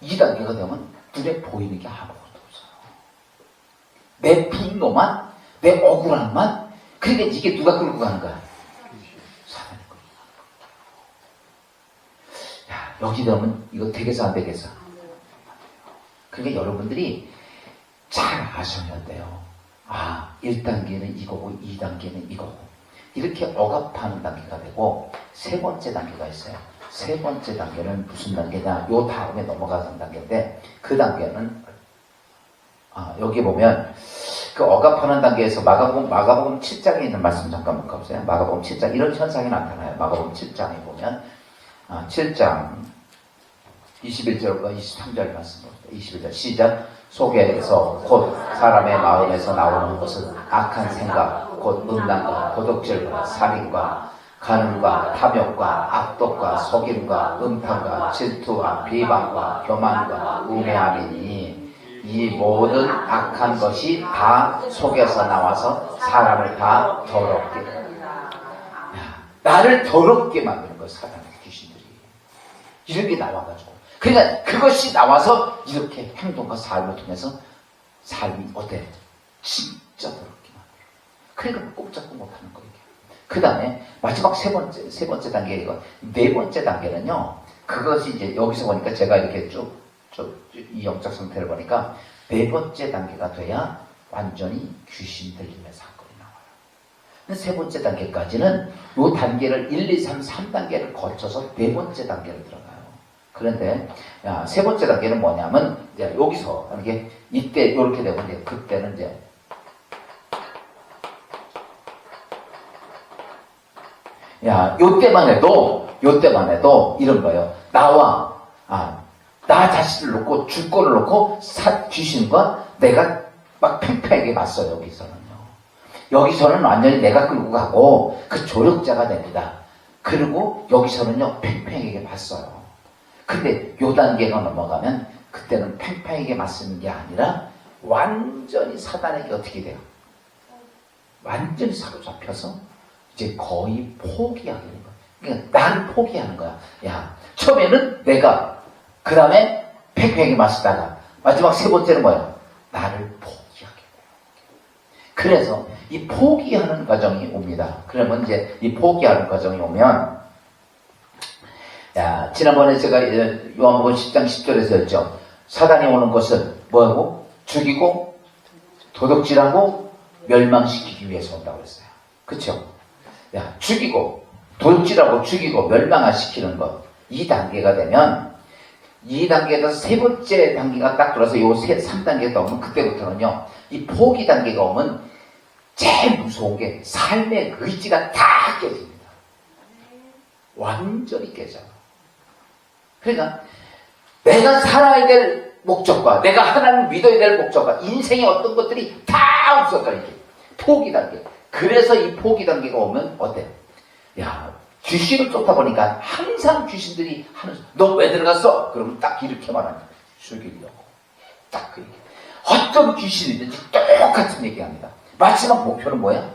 이 단계가 되면 눈에 보이는 게 아무것도 내 분노만, 내 억울함만. 그러니까 이게 누가 끌고 가는 거야? 사단이 끌고 가는 거야. 야, 여기 되면 이거 되겠어 안 되겠어? 그러니까 여러분들이 잘 아셔야 돼요. 아, 1단계는 이거고 2단계는 이거고. 이렇게 억압하는 단계가 되고 세 번째 단계가 있어요. 세 번째 단계는 무슨 단계냐? 요 다음에 넘어가는 단계인데 그 단계는 여기 보면 그 억압하는 단계에서 마가복음 7장에 있는 말씀 잠깐만 가보세요. 마가복음 7장 이런 현상이 나타나요. 마가복음 7장에 보면 7장 21절과 23절 말씀 봅니다. 21절 시작. 속에서 곧 사람의 마음에서 나오는 것은 악한 생각, 곧 음란과 도둑질과 살인과 간음과 탐욕과 악독과 속임과 음탕과 질투와 비방과 교만과 우매함이니 이 모든 악한 것이 다 속에서 나와서 사람을 다 더럽게 나를 더럽게 만드는 거예요. 사단의 귀신들이 이렇게 나와가지고 그러니까 그것이 나와서 이렇게 행동과 삶을 통해서 삶이 어때? 진짜 더럽게 만들어. 그러니까 꼼짝도 못하는 거예요. 그 다음에 마지막 세 번째 단계 이거 네 번째 단계는요. 그것이 이제 여기서 보니까 제가 이렇게 쭉 이 영적 상태를 보니까 네 번째 단계가 돼야 완전히 귀신 들림의 사건이 나와요. 근데 세 번째 단계까지는 요 단계를 1, 2, 3, 3단계를 거쳐서 네 번째 단계를 들어가요. 그런데 세 번째 단계는 뭐냐면 이제 여기서 이게 이때 이렇게 되고 이제 그때는 이제 요때만 해도 이런 거예요. 나 자신을 놓고 주권을 놓고 귀신과 내가 막 팽팽하게 맞서요. 여기서는 완전히 내가 끌고 가고 그 조력자가 됩니다. 그리고 여기서는요 팽팽하게 맞서요. 근데 요 단계가 넘어가면 그때는 팽팽하게 맞서는 게 아니라 완전히 사단에게 어떻게 돼요? 완전히 사로잡혀서 이제 거의 포기하게 되는 거야. 그러니까 나를 포기하는 거야. 처음에는 내가 그 다음에 팽팽하게 맞서다가 마지막 세 번째는 뭐야? 나를 포기하게 돼요. 그래서 이 포기하는 과정이 옵니다. 그러면 이제 이 포기하는 과정이 오면 지난번에 제가 요한복음 10장 10절에서 했죠. 사단이 오는 것은 뭐하고? 죽이고 도둑질하고 멸망시키기 위해서 온다고 했어요. 그쵸? 죽이고 도둑질하고 죽이고 멸망시키는 것. 이 단계가 되면 이 단계에서 세 번째 단계가 딱 들어서 요 3단계가 오면 그때부터는요. 이 포기 단계가 오면 제일 무서운 게 삶의 의지가 다 깨집니다. 완전히 깨져요. 그러니까 내가 살아야 될 목적과 내가 하나님을 믿어야 될 목적과 인생의 어떤 것들이 다 없어져요. 포기 단계. 그래서 이 포기 단계가 오면 어때? 귀신을 쫓다 보니까 항상 귀신들이 하는 너 왜 들어갔어? 그러면 딱 이렇게 말합니다. 죽이려고. 딱 그 얘기. 어떤 귀신이든지 똑같은 얘기합니다. 마지막 목표는 뭐야?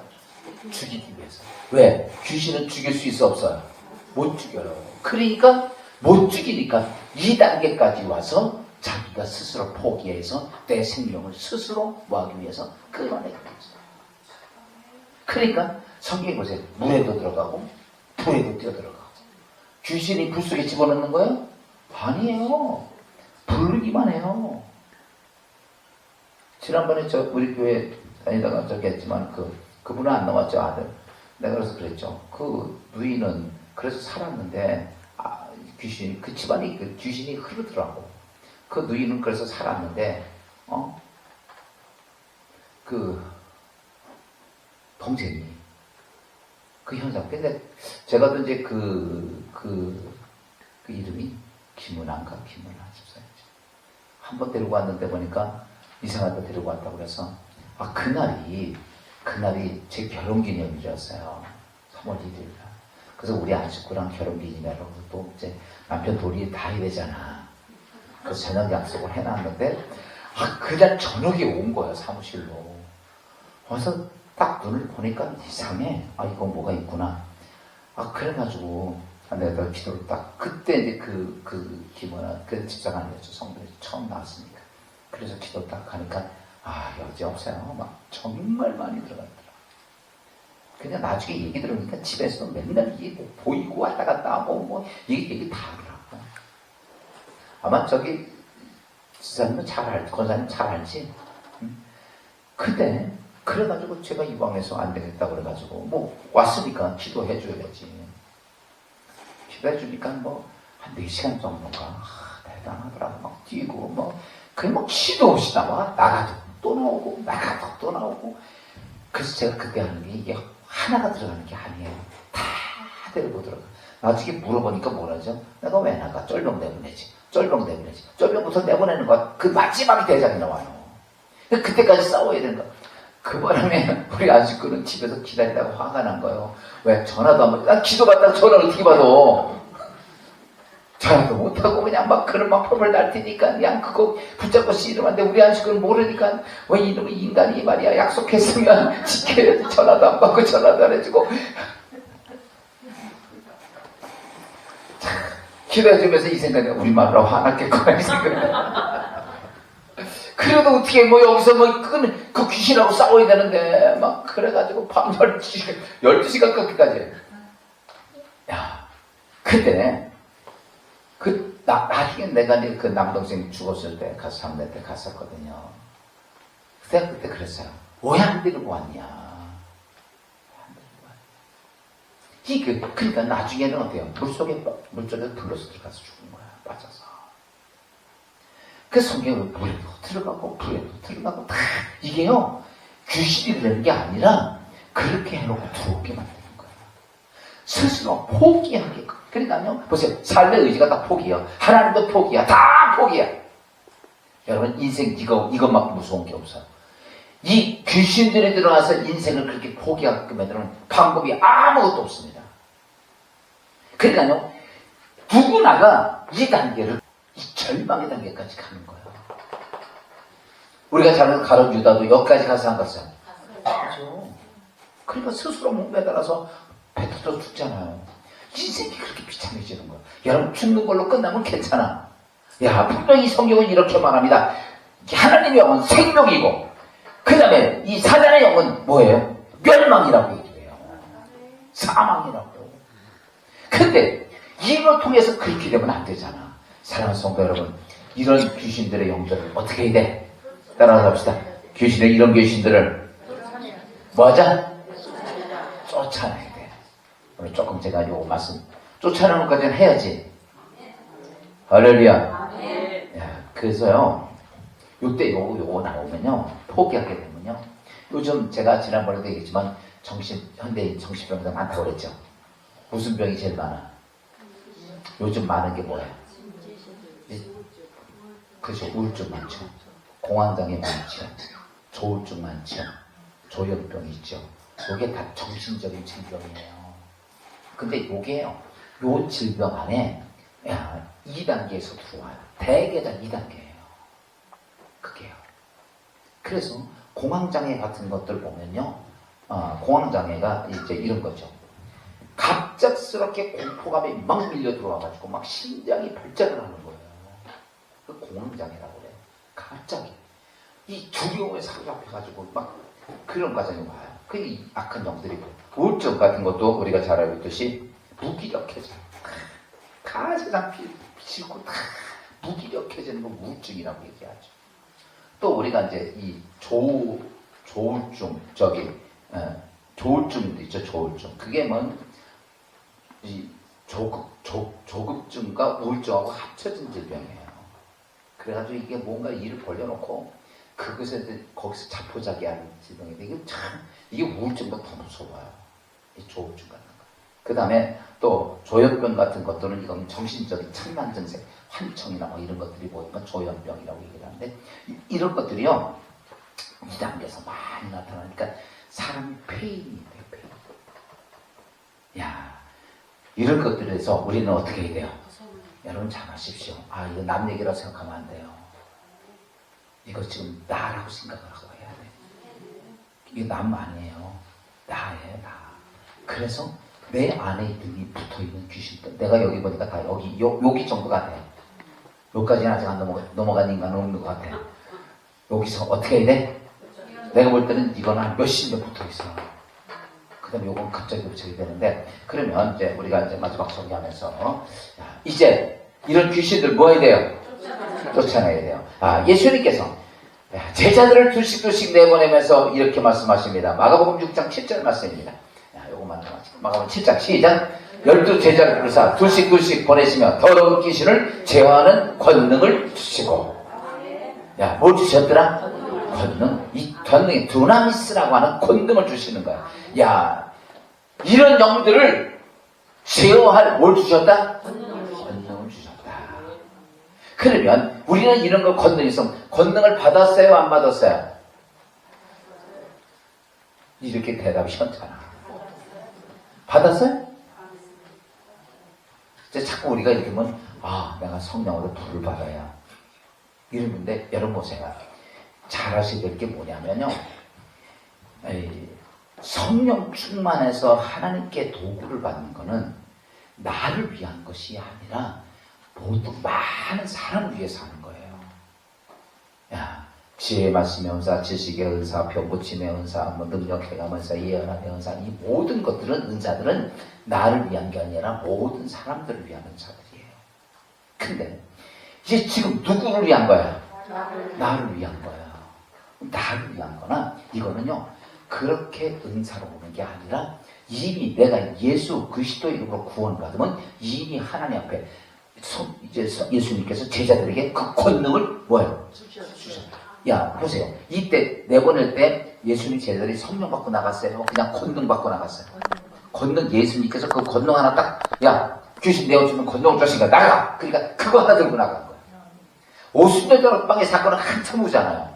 죽이기 위해서. 왜? 귀신은 죽일 수 있어 없어요? 못 죽여요. 그러니까 못 죽이니까 2단계까지 와서 자기가 스스로 포기해서 내 생명을 스스로 뭐하기 위해서 끌어내기 위해서. 그러니까 성경에 보세요. 물에도 들어가고 불에도 뛰어들어가고. 귀신이 불 속에 집어넣는 거예요? 아니에요. 부르기만 해요. 지난번에 우리 교회 다니다가 저기 했지만 그분은 안 나왔죠. 아들. 내가 그래서 그랬죠. 그 누이는 그래서 살았는데 귀신 그 집안이 그 귀신이 흐르더라고. 그 누이는 그래서 살았는데 그 동생이 그 현상. 근데 제가 또 이제 그 이름이 김은아인가 김은아 집사였죠. 한번 데리고 왔는데 보니까 이상하다 데리고 왔다고 그래서 그날이 제 결혼기념일이었어요. 3월 1일. 그래서 우리 아직구랑 결혼기념일이라고 또 이제 남편 돌이 다 해야 되잖아. 그래서 저녁 약속을 해놨는데 그날 저녁에 온 거예요. 사무실로. 그래서 딱 눈을 보니까 이상해. 이건 뭐가 있구나. 그래가지고 내가 기도를 딱 그때 이제 그 김원아 그 집사가 아니었죠. 성도에 처음 나왔으니까. 그래서 기도 딱 하니까 여지없어요. 막 정말 많이 들어갔더라. 그냥 나중에 얘기 들으니까 집에서 맨날 이게 뭐 보이고 왔다 갔다 하고 뭐 얘기 다 하더라고. 아마 저기 지사님은 권사님 잘 알지? 응? 근데 그래가지고 제가 이방에서 안 되겠다 그래가지고 뭐 왔으니까 기도해 줘야지. 기도해 주니까 뭐 한 4시간 정도가 대단하더라고. 막 뛰고 뭐 그게 뭐 기도 없이 나가도 또 나오고 나가도 또 나오고. 그래서 제가 그때 하는 게 이게 하나가 들어가는 게 아니에요. 다 데리고 들어가. 나중에 물어보니까 뭐라죠? 내가 왜 나가? 쫄병 내보내지. 쫄병부터 내보내는 거야. 그 마지막에 대장이 나와요. 그때까지 싸워야 되는 거야. 그 바람에 우리 아직은 집에서 기다리다가 화가 난 거예요. 왜? 전화도 안 받고. 난 기도 받다가 전화를 어떻게 받아? 전화도 못하고 그냥 막 그런 막 펄펄 날뛰니까 그냥 그거 붙잡고 씨름한데 우리 안식구는 모르니까 왜 이놈의 인간이 말이야 약속했으면 지켜야지. 전화도 안 받고 전화도 안 해주고 기도해주면서 이 생각에 우리 말로 화났겠구나 이 생각. 그래도 어떻게 뭐 여기서 뭐 그 귀신하고 싸워야 되는데 막 그래가지고 밤 12시간 끝까지. 야, 그때 나중에 내가 그 남동생 죽었을 때 가서 상대 때 갔었거든요. 그때 그랬어요. 왜 안 데리고 왔냐. 그러니까 나중에는 어때요? 물속에 불러서 들어가서 죽은 거야. 빠져서. 그 성경은 물에도 들어가고 불에도 들어가고 다 이게요. 귀신이 되는 게 아니라 그렇게 해놓고 들어오게 만드는 거예요. 스스로 포기하게끔. 그러니까요. 보세요. 삶의 의지가 다 포기예요. 하나님도 포기야. 다 포기야. 여러분 인생 이것만큼 무서운 게 없어요. 이 귀신들이 들어가서 인생을 그렇게 포기하게끔 만드는 방법이 아무것도 없습니다. 그러니까요. 누구나가 이 단계를 이 절망의 단계까지 가는 거예요. 우리가 잘 가론 유다도 여기까지 가서 안 갔어요. 그렇죠. 그러니까 스스로 못 매달아서 배 터져 죽잖아요. 인생이 그렇게 비참해지는 거예요. 여러분 죽는 걸로 끝나면 괜찮아. 야, 분명히 성경은 이렇게 말합니다. 하나님의 영은 생명이고 그 다음에 이 사단의 영은 뭐예요? 멸망이라고 얘기해요. 사망이라고. 근데 이걸 통해서 그렇게 되면 안 되잖아. 사랑하는 성도 여러분, 이런 귀신들의 영들을 어떻게 해야 돼? 따라서 합시다. 이런 귀신들을 뭐하자? 쫓아내야 돼. 오늘 조금 제가 요 말씀 쫓아내는 것까지는 해야지. 할렐루야. 그래서요, 요때 요거 나오면요, 포기하게 되면요, 요즘 제가 지난번에도 얘기했지만 현대인 정신병자 많다고 그랬죠. 무슨 병이 제일 많아? 요즘 많은 게 뭐예요? 그죠. 우울증 많죠. 공황장애 많죠. 조울증 많죠. 조현병 있죠. 요게 다 정신적인 질병이에요. 근데 요게요, 요 질병 안에 2단계에서 들어와요. 대개 다 2단계예요. 그게요. 그래서 공황장애 같은 것들 보면요, 공황장애가 이제 이런 거죠. 갑작스럽게 공포감이 막 밀려 들어와가지고 막 심장이 발작을 하는 거예요. 그 공황장애라고 그래요. 갑자기 이 두려움에 사로잡혀가지고 막 그런 과정이 와요. 그게 악한 영들이 우울증 같은 것도 우리가 잘 알고 있듯이 무기력해져요. 다 세상 싫고 다 무기력해지는 거 우울증이라고 얘기하죠. 또 우리가 이제 이 조울증 조울증도 있죠. 조울증. 그게 이 조급증과 우울증하고 합쳐진 질병이에요. 그래가지고 이게 뭔가 일을 벌려놓고 그것에 거기서 자포자기하는 질병인데 이게 우울증보다 더 무서워요. 이 조울증 같은 거. 그 다음에 또 조현병 같은 것들은 이건 정신적인 천만 증세, 환청이나 뭐 이런 것들이 보니까 조현병이라고 얘기를 하는데 이런 것들이요 2단계에서 많이 나타나니까 사람이 페인이 돼요. 페인. 야, 이런 것들에서 우리는 어떻게 해야 돼요? 여러분 잘 아십시오. 이거 남 얘기라고 생각하면 안 돼요. 이거 지금 나라고 생각을 하고 해야 돼. 이게 남 아니에요. 나예요, 나. 그래서 내 안에 있는 붙어있는 귀신들. 내가 여기 보니까 다 여기 정도 같아. 여기까지는 아직 안 넘어간 인간은 없는 것 같아. 여기서 어떻게 해야 돼? 내가 볼 때는 이거는 한 몇십 년 붙어 있어. 그 다음에 요건 갑자기 붙여야 되는데, 그러면 이제 우리가 이제 마지막 정리하면서, 이제 이런 귀신들 뭐 해야 돼요? 쫓아내야 돼요. 예수님께서 제자들을 둘씩 내보내면서 이렇게 말씀하십니다. 마가복음 6장 7절 말씀입니다. 요거만 마가복음 7장 시작. 12제자를 부르사 둘씩 보내시며 더러운 귀신을 제어하는 권능을 주시고. 뭘 주셨더라? 권능. 이 권능이 두나미스라고 하는 권능을 주시는 거야. 이런 영들을 제어할 뭘 주셨다? 권능을 주셨다. 그러면 우리는 이런 거 권능이 있으면 권능을 받았어요? 안 받았어요? 이렇게 대답이 현잖아. 받았어요? 이제 자꾸 우리가 이렇게 하면 내가 성령으로 불을 받아야 이러는데, 여러분 보세요. 잘 하셔야 될 게 뭐냐면요, 성령 충만해서 하나님께 도구를 받는 거는 나를 위한 것이 아니라 모두 많은 사람을 위해서 하는 거예요. 지혜의 말씀의 은사, 지식의 은사, 병고침의 은사, 능력 행함 은사, 예언함의 은사, 이 모든 것들은, 은사들은 나를 위한 게 아니라 모든 사람들을 위한 은사들이에요. 근데 이제 지금 누구를 위한 거야? 나를 위한 거야. 나를 위한 거나, 이거는요, 그렇게 은사로 오는 게 아니라 이미 내가 예수 그리스도 이름으로 구원받으면 이미 하나님 앞에 이제 예수님께서 제자들에게 그 권능을 뭐예요? 주셨다. 보세요. 이때 내보낼 때 예수님 제자들이 성령 받고 나갔어요? 그냥 권능 받고 나갔어요? 권능, 예수님께서 그 권능 하나 딱, 귀신 내어주면 권능을 주시니까 나가! 그러니까 그거 하나 들고 나간 거예요. 오순절방의 사건은 한참 후잖아요.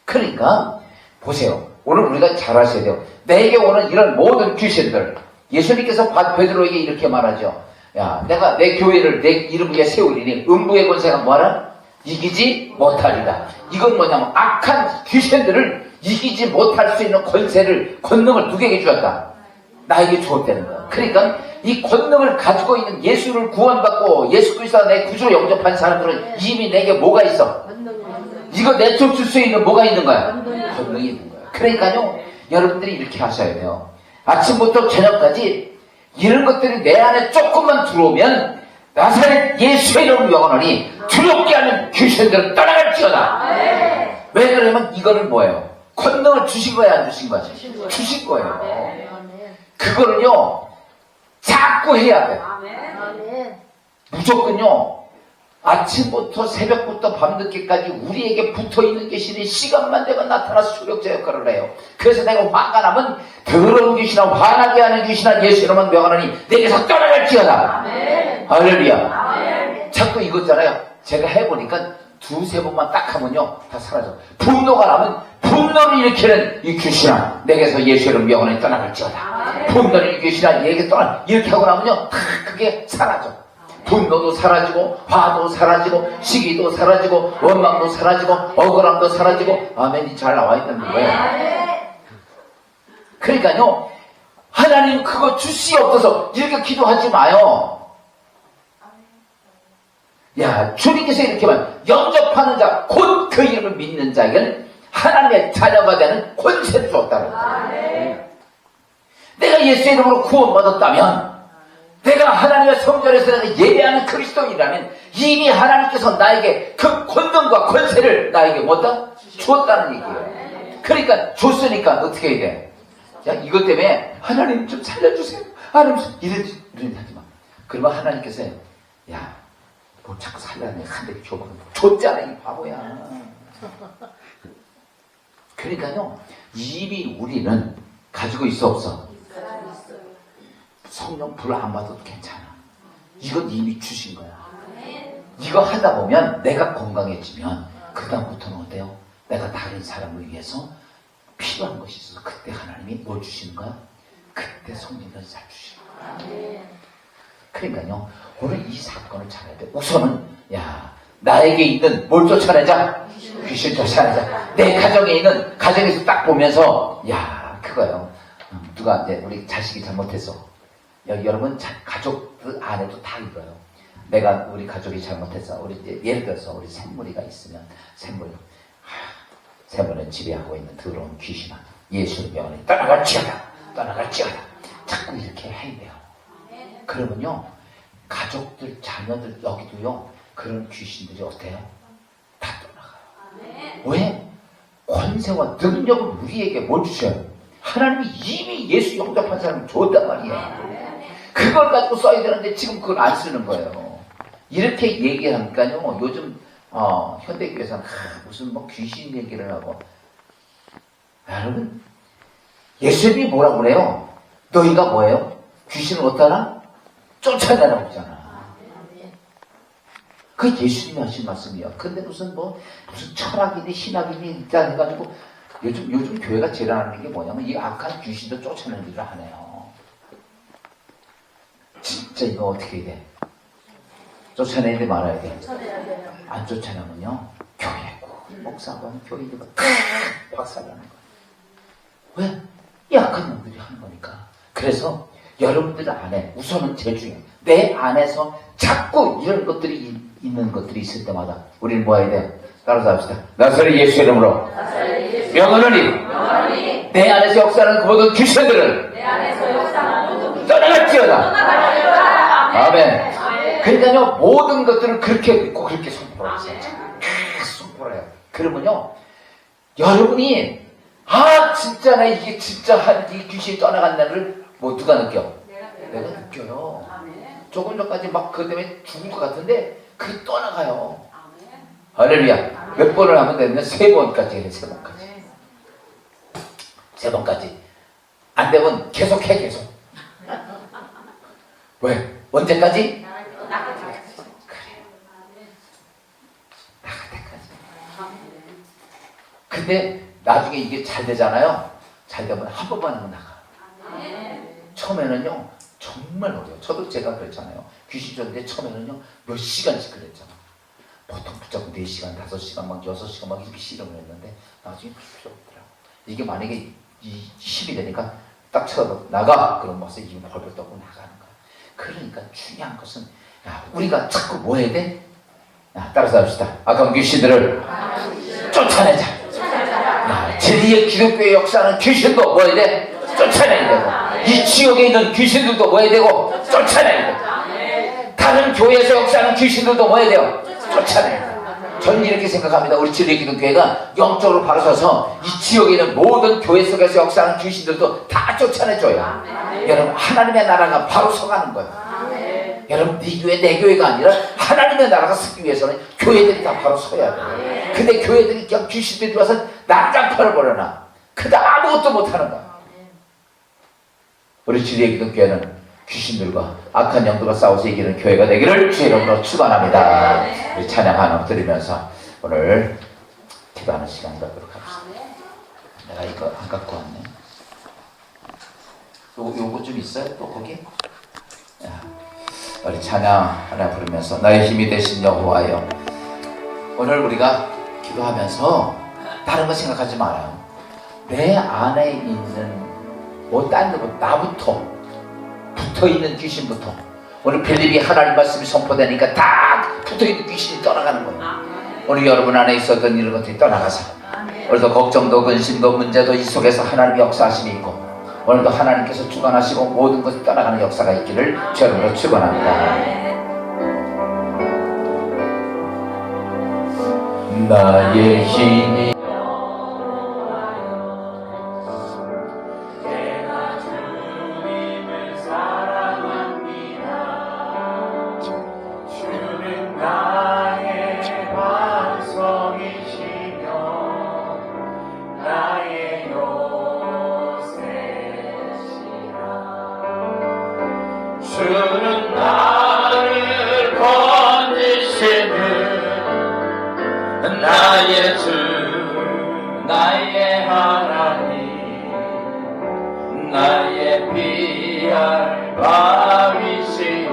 그러니까 보세요. 오늘 우리가 잘 아셔야 돼요. 내게 오는 이런 모든 귀신들, 예수님께서 베드로에게 이렇게 말하죠. 내가 내 교회를 내 이름 위에 세우리니 음부의 권세가 뭐하라? 이기지 못하리라. 이건 뭐냐면 악한 귀신들을 이기지 못할 수 있는 권능을 누구에게 주었다? 나에게 주었다는 거야. 그러니까 이 권능을 가지고 있는, 예수를 구원받고 예수 그리스도가 내 구주로 영접한 사람들은 이미 내게 뭐가 있어? 이거 내쫓을 수 있는 뭐가 있는 거야? 권능이 있는 거야. 그러니까요, 여러분들이 이렇게 하셔야 돼요. 아침부터 저녁까지 이런 것들이 내 안에 조금만 들어오면 나사렛 예수의 이름으로 명하노니 두렵게 하는 귀신들은 떠나갈지어다. 왜 그러냐면 이거는 뭐예요? 권능을 주신 거야, 안 주신 거야? 주신 거예요. 그거는요, 자꾸 해야 돼. 무조건요, 아침부터 새벽부터 밤늦게까지 우리에게 붙어있는 귀신이 시간만 되면 나타나서 조력자 역할을 해요. 그래서 내가 화가 나면 더러운 귀신아, 화나게 하는 귀신아, 예수 이름은 명하노니 내게서 떠나갈지어다. 할렐루야. 자꾸 이거 있잖아요. 제가 해보니까 두세 번만 딱 하면요, 다 사라져. 분노가 나면 분노를 일으키는 이 귀신아, 내게서 예수 이름 명하노니 떠나갈지어다. 분노를 일으키는 귀신아, 내게 떠나. 이렇게 하고 나면요, 다 그게 사라져. 분노도 사라지고, 화도 사라지고, 시기도 사라지고, 원망도 사라지고, 억울함도 사라지고. 아멘이 잘 나와 있는 거예요. 그러니까요, 하나님 그거 주시옵소서 이렇게 기도하지 마요. 주님께서 이렇게 말, 영접하는 자, 곧 그 이름을 믿는 자에게는 하나님의 자녀가 되는 권세를 줬다는 거예요. 내가 예수의 이름으로 구원받았다면, 내가 하나님의 성전에서 내가 예배하는 그리스도인이라면 이미 하나님께서 나에게 그 권능과 권세를 나에게 뭐다? 주었다는 얘기예요. 그러니까 줬으니까 어떻게 해야 돼? 이것 때문에 하나님 좀 살려주세요. 하나님 이러지 하지 마. 그러면 하나님께서 뭐 자꾸 살려내 한 대 줘버려. 줬잖아, 이 바보야. 그러니까요, 이미 우리는 가지고 있어 없어? 성령 불 안 받아도 괜찮아. 이건 이미 주신 거야. 이거 하다 보면 내가 건강해지면 그 다음부터는 어때요? 내가 다른 사람을 위해서 필요한 것이 있어서 그때 하나님이 뭘 주시는 거야? 그때 성령 연사 주시는 거야. 그러니까요, 오늘 이 사건을 잘해야 돼. 우선은 나에게 있는 뭘 쫓아내자? 귀신 쫓아내자. 내 가정에 있는, 가정에서 딱 보면서 그거요. 누가 이제 우리 자식이 잘못했어. 여러분 가족들 안에도 다 이거예요. 내가 우리 가족이 잘못했어. 우리 이제 예를 들어서 우리 샘물이가 있으면 샘물이 세번을 지배하고 있는 더러운 귀신아, 예수의 명을 떠나갈지어다, 떠나갈지어다. 자꾸 이렇게 해야 돼요. 그러면요, 가족들, 자녀들, 여기도요, 그런 귀신들이 어때요? 다 떠나가요. 왜? 권세와 능력을 우리에게 뭘 주셔요? 하나님이 이미 예수 영접한 사람을 줬단 말이에요. 그걸 가지고 써야 되는데 지금 그걸 안 쓰는 거예요. 이렇게 얘기하니까요, 요즘 현대교회에서는 무슨 뭐 귀신 얘기를 하고. 여러분, 예수님이 뭐라고 그래요? 너희가 뭐예요? 귀신을 어떠나? 쫓아내라고 했잖아. 그 예수님이 하신 말씀이야. 근데 무슨 철학이니 신학이니 있다 해가지고 요즘 교회가 제일 하는 게 뭐냐면 이 악한 귀신도 쫓아내는 일을 하네요. 진짜 이거 어떻게 해야 돼? 쫓아내야 돼, 말아야 돼? 안 쫓아내면요, 교회고 목사관 교회가 박살나는 거야. 왜? 이 악한 놈들이 하는 거니까. 그래서 여러분들 안에 우선은 제일 중요해. 내 안에서 자꾸 이런 것들이 있는 것들이 있을 때마다 우리는 뭐 해야 돼요? 따라서 합시다. 나사렛 예수 이름으로 명하노니 내 안에서 역사하는 그 모든 귀신들을 떠나갈지어다. 아멘. 그러니까요, 모든 것들을 그렇게 믿고 그렇게 선포를 하세요. 선포를 해요. 그러면요, 여러분이 진짜 나 이게 진짜 이 귀신이 떠나간 날을 누가 느껴? 내가 느껴요. 조금 전까지 막 그것 때문에 죽을 것 같은데 그게 떠나가요. 할렐루야. 몇 번을 하면 되면 3번까지 해. 3번까지. 3번까지. 안 되면 계속해. 계속. 왜? 언제까지? 나갈 때까지. 그래. 나갈 때까지. 근데 나중에 이게 잘 되잖아요. 잘 되면 한 번만 하면 나가. 처음에는요, 정말 어려워요. 저도 제가 그랬잖아요. 귀신 쫓는데 처음에는요, 몇 시간씩 그랬잖아요. 보통 붙잡고 4시간, 5시간, 막 6시간 막 이렇게 실험을 했는데 나중에 필요 없더라고. 이게 만약에 이 힘이 되니까 딱 쳐서 나가! 그럼 와서 입을 벌벌 떠고 나가는 거야. 그러니까 중요한 것은 우리가 자꾸 뭐 해야 돼? 따라서 합시다. 악한 귀신들을 쫓아내자. 진리의 기독교의 역사는 귀신도 뭐 해야 돼? 쫓아내야 되고, 이 지역에 있는 귀신들도 뭐 해야 되고? 쫓아내야 되고, 다른 교회에서 역사하는 귀신들도 뭐 해야 돼요? 쫓아내야 돼요. 저는 이렇게 생각합니다. 우리 진리의 기독교회가 영적으로 바로 서서 이 지역에 있는 모든 교회 속에서 역사하는 귀신들도 다 쫓아내줘요. 여러분, 하나님의 나라가 바로 서가는 거예요. 여러분, 네 교회, 내 교회가 아니라 하나님의 나라가 서기 위해서는 교회들이 다 바로 서야 돼요. 근데 교회들이 그냥 귀신들이 와서 난장판을 벌여놔. 근데 아무것도 못하는 거야. 우리 진리의 기독교회는 귀신들과 악한 영들과 싸워서 이기는 교회가 되기를 주의 이름으로 축원합니다. 우리 찬양 하나 드리면서 오늘 기도하는 시간 갖도록 합시다. 내가 이거 안 갖고 왔네. 요거 좀 있어요? 또 거기? 우리 찬양 하나 부르면서 나의 힘이 되신 여호와여. 오늘 우리가 기도하면서 다른 거 생각하지 말아요. 내 안에 있는 딴 데보다 나부터 붙어있는 귀신부터 오늘 빌립이 하나님 말씀이 선포되니까 딱 붙어있는 귀신이 떠나가는 거예요. 오늘 여러분 안에 있었던 이런 것들이 떠나가서 오늘도 걱정도 근심도 문제도 이 속에서 하나님의 역사하심이 있고 오늘도 하나님께서 주관하시고 모든 것이 떠나가는 역사가 있기를 주님으로 축원합니다. 나의 힘이 주는 나를 건지시는 나의 주 나의 하나님 나의 피할 바위시오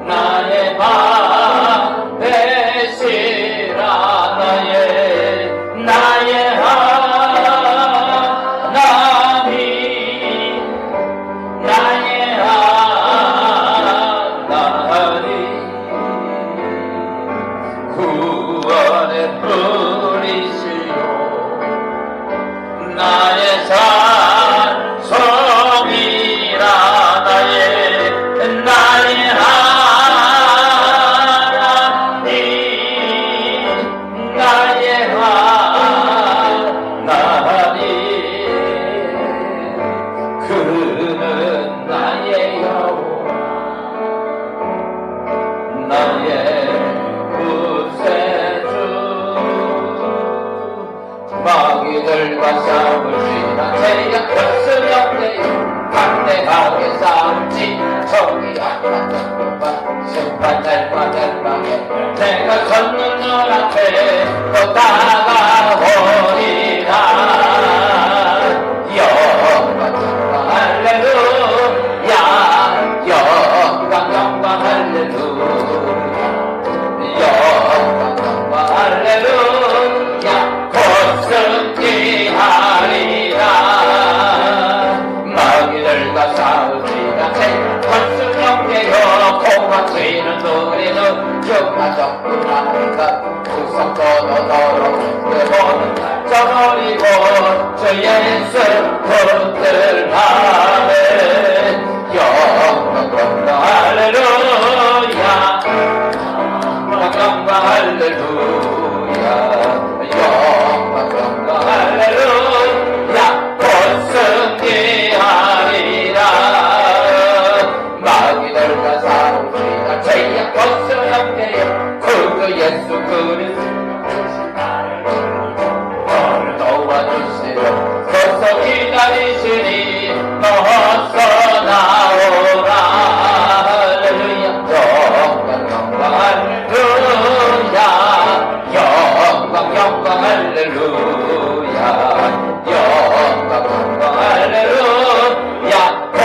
나의 방 되시라 나의 하나님 나의 하나님 구원의 뿌리 나의 찬송이라 나의 하나님 나의 하나님 그는 나의 여호와 나의 구세주 마귀들과 싸울지나 제약 결승이 없네요 강대하게 싸울지 정이 안맞는구만 심판 날과 날방에 내가 걷는 눈앞에 또 다가오리라 영광 할렐루야 영광 할렐루야 영광 할렐루야 곧 승리하리라 마귀들과 싸우지나 제할수 없게요 공화치는 우리는 영화적구나니까 구성도도 더럽게 보는 저버리고 주 예수 붙들라네 영광 할렐루야 영광 할렐루야 영광 할렐루야 곧 승리하리라 마귀들과 싸우리라 죄악 벗어넘게요 그저 예수 그리스도 너를 도와주시오 서서 기다리시니 너서 나오라 할렐루야 영광 할렐루야 영광 할렐루야 영광 할렐루야 곧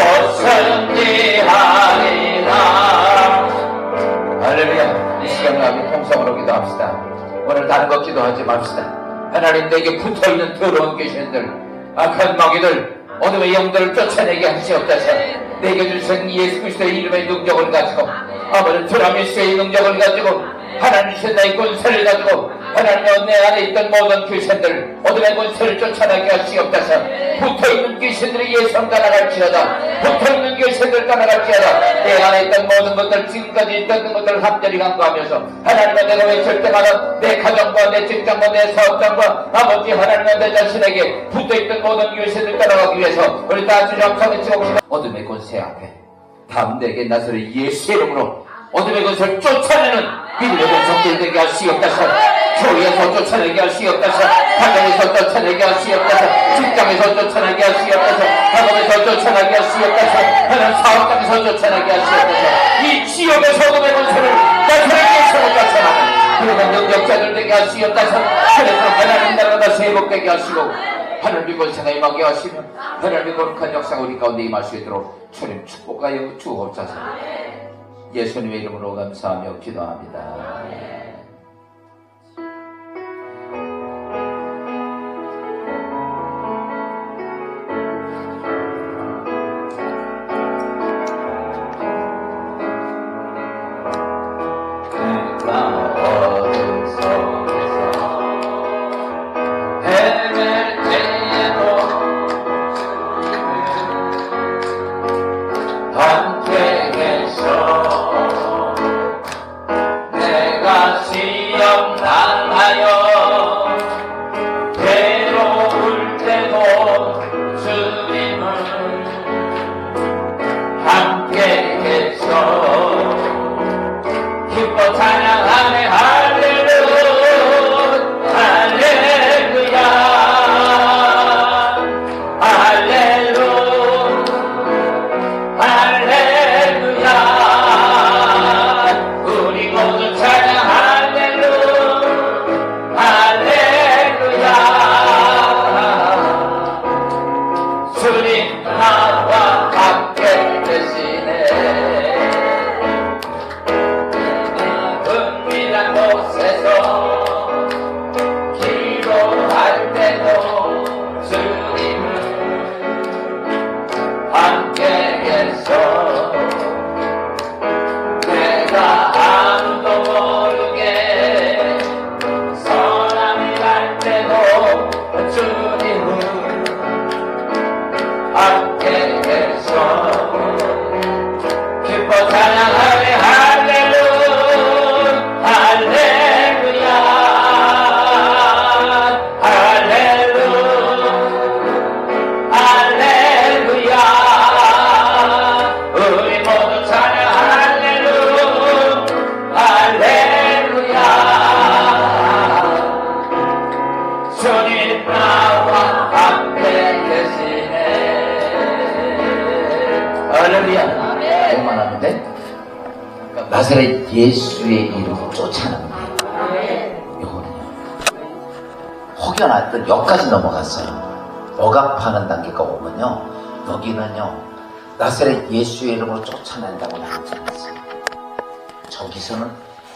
승리하리라 할렐루야 이 시간 우리 통성으로 기도합시다 오늘 다른 것 기도하지 맙시다 하나님 내게 붙어있는 더러운 귀신들 악한 마귀들 어둠의 영들을 쫓아내게 하시옵소서 내게 주신 예수 그리스도의 이름의 능력을 가지고 아버지 드라미스의 능력을 가지고 하나님 나의 권세를 가지고 하나님 내 안에 있던 모든 귀신들 어둠의 권세를 쫓아내게 하시옵소서 붙어있는 귀신들이 예수님 따라갈지어다 붙어있는 귀신들 따라갈지어다 내 안에 있던 모든 것들 지금까지 있던 것들을 합절히 간구하면서 하나님은 내가 외칠 때마다 내 가정과 내 직장과 내 사업장과 아버지 하나님은 내 자신에게 붙어있던 모든 귀신들 따라가기 위해서 우리 다 주장창을 찍읍시다 어둠의 권세 앞에 담대하게 나서는 예수의 이름으로 어둠의 권세를 쫓아내는 믿음의 권세를 되게 하시옵소서 교회에서 쫓아내게 하시옵소서 가정에서 쫓아내게 하시옵소서 직장에서 쫓아내게 하시옵소서 학업에서 쫓아내게 하시옵소서 하나님 사업장에서 쫓아내게 하시옵소서 이 지옥의 어둠의 권세를 나서는 예수로 쫓아내는 그러한 능력자들 되게 하시옵소서 그래서 하나님 나라가 세복되게 하시고 하나님의 권세가 임하게 하시며 하나님의 거룩한 역사가 우리 가운데 임할 수 있도록 주님 축복하여 주옵소서 예수님의 이름으로 감사하며 기도합니다. 나사렛 예수의 이름으로 쫓아내는 거예요. 이거는요. 혹여나 여기까지 넘어갔어요. 억압하는 단계가 오면요. 여기는요. 나사렛 예수의 이름으로 쫓아낸다고 나오지 않았어요. 저기서는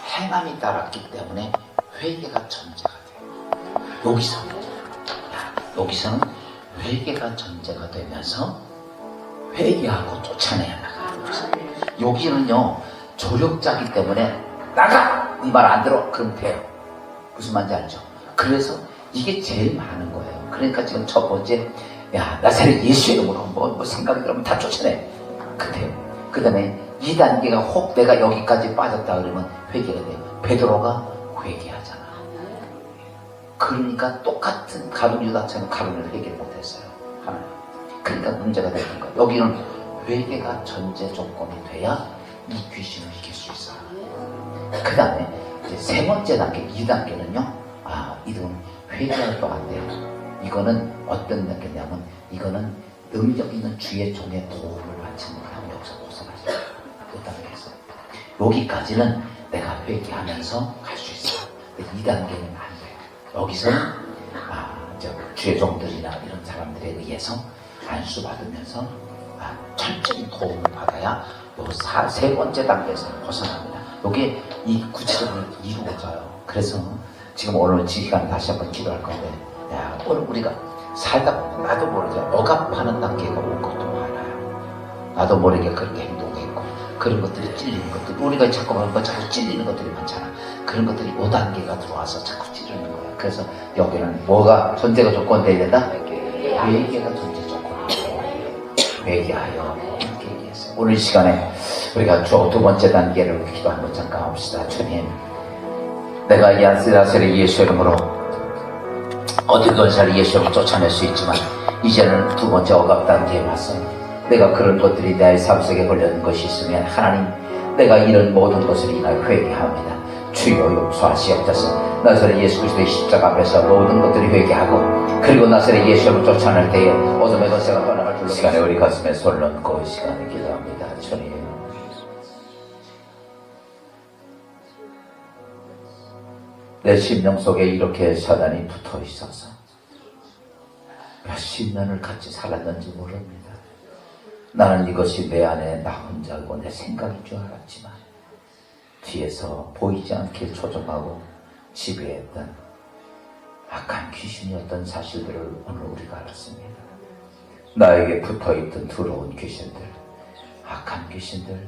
행함이 따랐기 때문에 회개가 전제가 돼요. 여기서는 회개가 전제가 되면서 회개하고 쫓아내야 나가요. 여기는요. 조력자기 때문에 나가! 네 말 안 들어! 그럼 돼요. 무슨 말인지 알죠? 그래서 이게 제일 많은 거예요. 그러니까 지금 첫 번째 야 나사렛 예수 이름으로 뭐 생각이 들으면 다 쫓아내. 그래요. 그 다음에 2단계가 혹 내가 여기까지 빠졌다 그러면 회개가 돼요. 베드로가 회개하잖아. 그러니까 똑같은 가룟 유다처럼 가룟을 회개를 못했어요. 하나님. 그러니까 문제가 되는 거예요. 여기는 회개가 전제 조건이 돼야 이 귀신을 이길 수 있어요. 그 다음에 이제 세 번째 단계, 2단계는요. 이건 회개도 안 돼요. 이거는 어떤 단계냐면 이거는 능력 있는 주의 종의 도움을 받치는 사람이 여기서 벗어나죠. 그 단계에서 여기까지는 내가 회개하면서 갈 수 있어요. 2단계는 안 돼요. 여기서는 주의 종들이나 이런 사람들에 의해서 안수받으면서 철저히 도움을 받아야 세 번째 단계에서 벗어납니다. 이게 이 구체적으로 이루어져요. 그래서 지금 오늘 시간 다시 한번 기도할 건데 오늘 우리가 살다 나도 모르게 억압하는 단계가 온 것도 많아요. 나도 모르게 그렇게 행동했고 그런 것들이 찔리는 것들 우리가 자꾸 찔리는 것들이 많잖아. 그런 것들이 5단계가 들어와서 자꾸 찌르는 거예요. 그래서 여기는 뭐가 전제가 조건 돼야 된다? 회개가 전제 조건이에요. 회개하여 회개했어요. 오늘 이 시간에 우리가 두 번째 단계를 기도 한번 잠깐 합시다. 주님, 내가 나사렛 예수 이름으로 어떤 권세를 예수 이름으로 쫓아낼 수 있지만 이제는 두 번째 억압 단계에 왔어요. 내가 그런 것들이 내 삶 속에 걸려있는 것이 있으면 하나님, 내가 이런 모든 것을 인하여 회개합니다. 주여 용서하시옵소서. 나사렛 예수 그리스도의 십자가 앞에서 모든 것들이 회개하고 그리고 나사렛 예수를 쫓아낼 때에 어둠의 권세가 떠나갈 줄로 시간에 우리 가슴에 손을 얹고 이 시간에 기도합니다. 주님, 내 심령 속에 이렇게 사단이 붙어 있어서 몇십 년을 같이 살았는지 모릅니다. 나는 이것이 내 안에 나 혼자고 내 생각인 줄 알았지만 뒤에서 보이지 않게 조종하고 지배했던 악한 귀신이었던 사실들을 오늘 우리가 알았습니다. 나에게 붙어있던 더러운 귀신들, 악한 귀신들,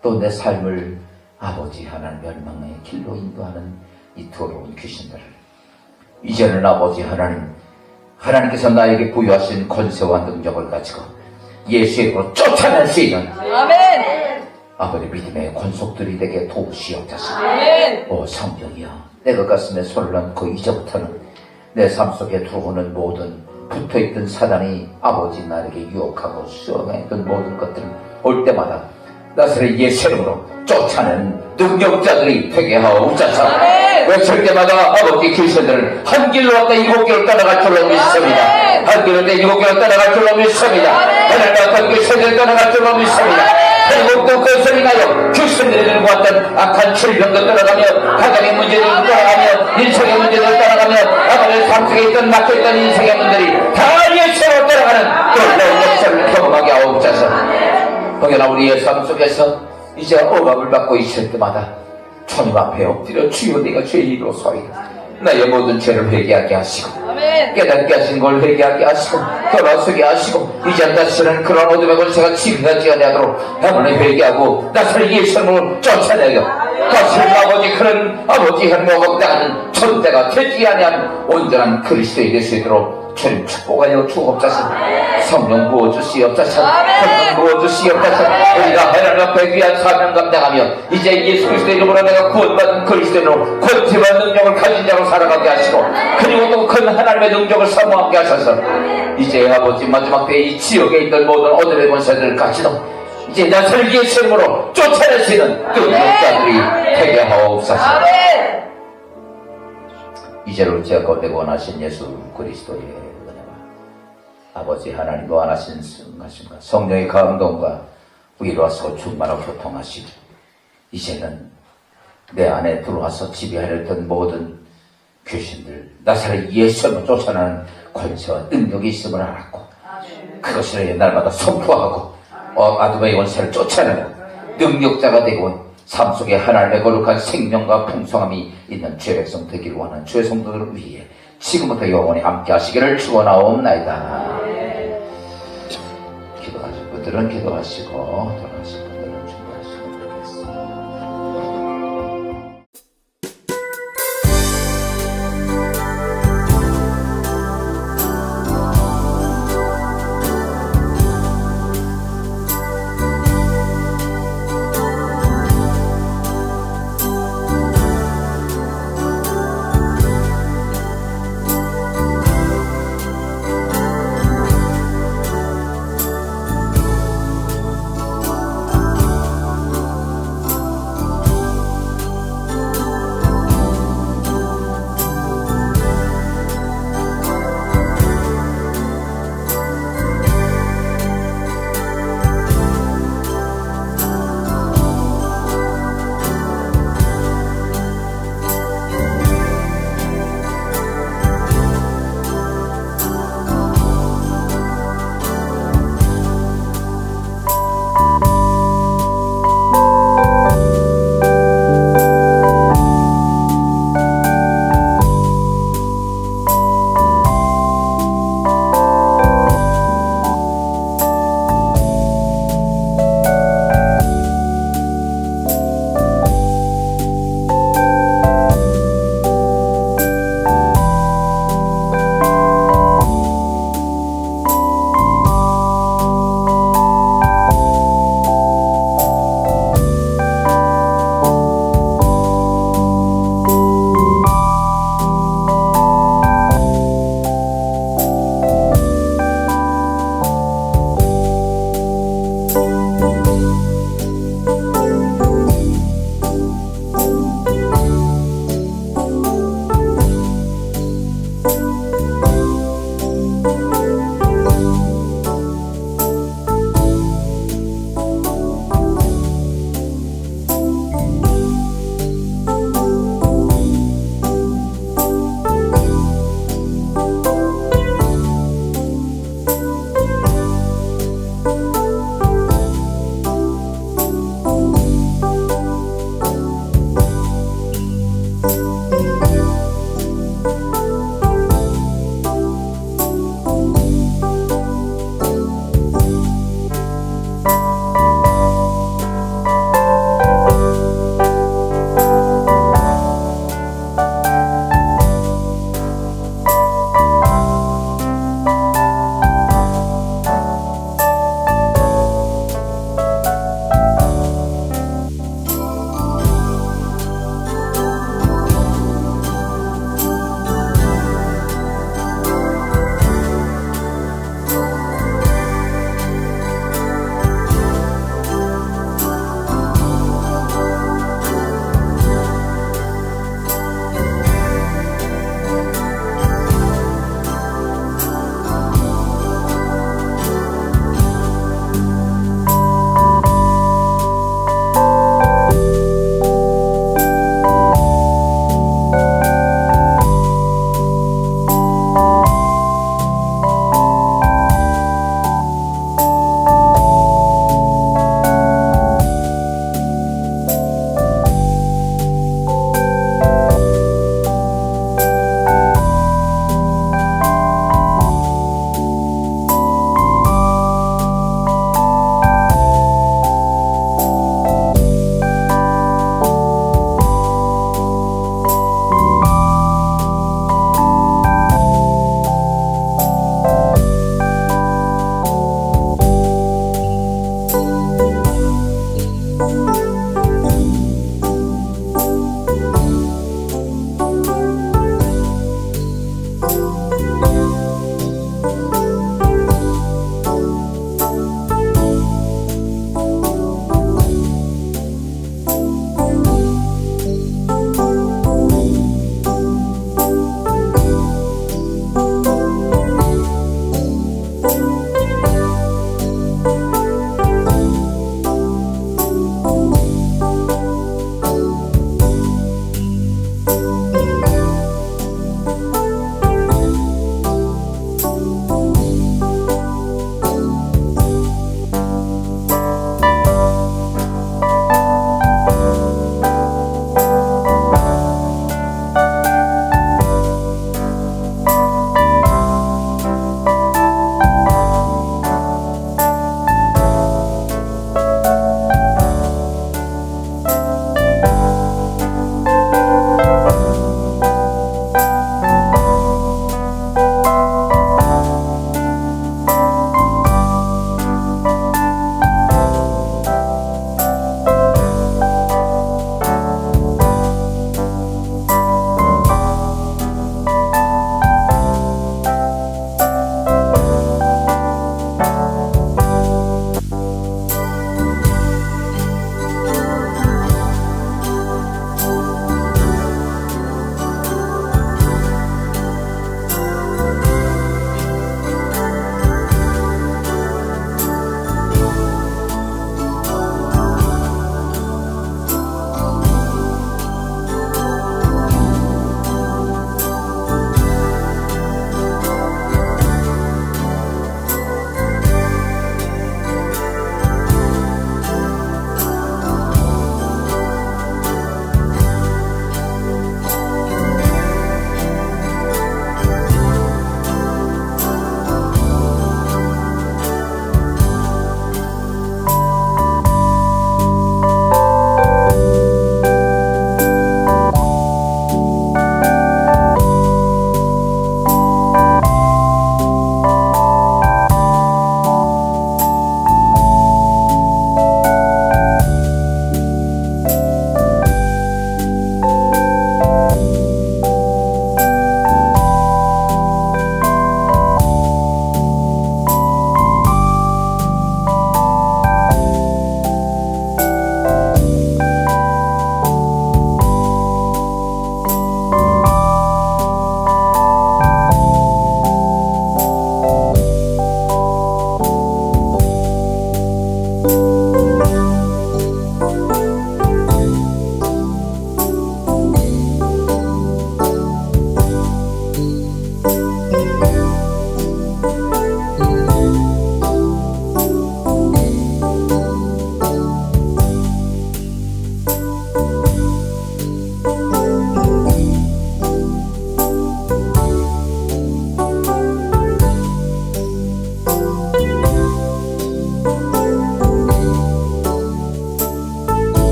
또 내 삶을 아버지 하나님 멸망의 길로 인도하는 이 더러운 귀신들을 이제는 아버지 하나님께서 나에게 부여하신 권세와 능력을 가지고 예수의 이름으로 쫓아낼 수 있는 아멘. 아버지 믿음의 권속들이 되게 도우시옵소서. 아멘. 오 성령이여, 내가 가슴에 손을 얹고 이제부터는 내 삶 속에 들어오는 모든 붙어있던 사단이 아버지 나에게 유혹하고 수용했던 모든 것들을 올 때마다 나사렛 예수 이름으로 쫓아낸 능력자들이 회개하옵소서. 외칠 때마다 아버지 귀신들을 한 길로 왔다 일곱 길로 떠나갈 줄로 믿습니다. 한 길로 왔다 일곱 길로 떠나갈 줄로 믿습니다. 하나님 어떤 귀신들을 떠나갈 줄로 믿습니다. 그리고 또 그것을 인하여 귀신들이 들고 왔던 악한 질병도 떠나가며 가정의 문제들도 떠나가며 인생의 문제들도 떠나가며 아버지 삶 속에 있던 막혀있던 인생의 문들이 다 예수로 떠나가는 놀라운 역사를 경험하게 하옵소서. 혹여나 우리의 삶 속에서 이제 억압을 받고 있을 때마다 주님 앞에 엎드려 주여 내가 죄인으로서이다. 나의 모든 죄를 회개하게 하시고 깨닫게 하신 걸 회개하게 하시고 돌아서게 하시고 이제 다시는 그런 어둠의 권세가 지배하지 아니하도록 하나님 회개하고 나사렛 예수 이름으로 쫓아내려 다시는 아버지 그런 아버지 행복당하는 존재가 되지 아니한 온전한 그리스도의 될 수 있도록 주님 축복하여 주옵소서. 성령 부어주시옵소서. 성령 부어주시옵소서. 우리가 하나님 앞에 귀한 사명 감당하며 이제 예수 그리스도의 이름으로 내가 구원받은 그리스도인으로 권세와 능력을 가진 자로 살아가게 하시고 그리고 또 큰 하나님의 능력을 사모하게 하셔서 이제 아버지 마지막 때에 이 지역에 있던 모든 어둠의 권세들을 가지고 이제 나사렛 예수 이름으로 쫓아낼 수 있는 능력자들이 되게 하옵소서. 이제로 제가 거듭 원하신 예수 그리스도의 은혜와 아버지 하나님 원하신 승하심과 성령의 감동과 위로와서 충만하고 교통하시고 이제는 내 안에 들어와서 지배하려던 모든 귀신들, 나사렛 예수님을 쫓아내는 권세와 능력이 있음을 알았고, 그것을 날마다 선포하고, 아두바의 원세를 쫓아내고, 능력자가 되고, 삶 속에 하나님의 거룩한 생명과 풍성함이 있는 주의 백성 되기를 원하는 주의 성도들을 위해 지금부터 영원히 함께 하시기를 축원하옵나이다. 기도하실 분들은 기도하시고, 돌아가실 분들은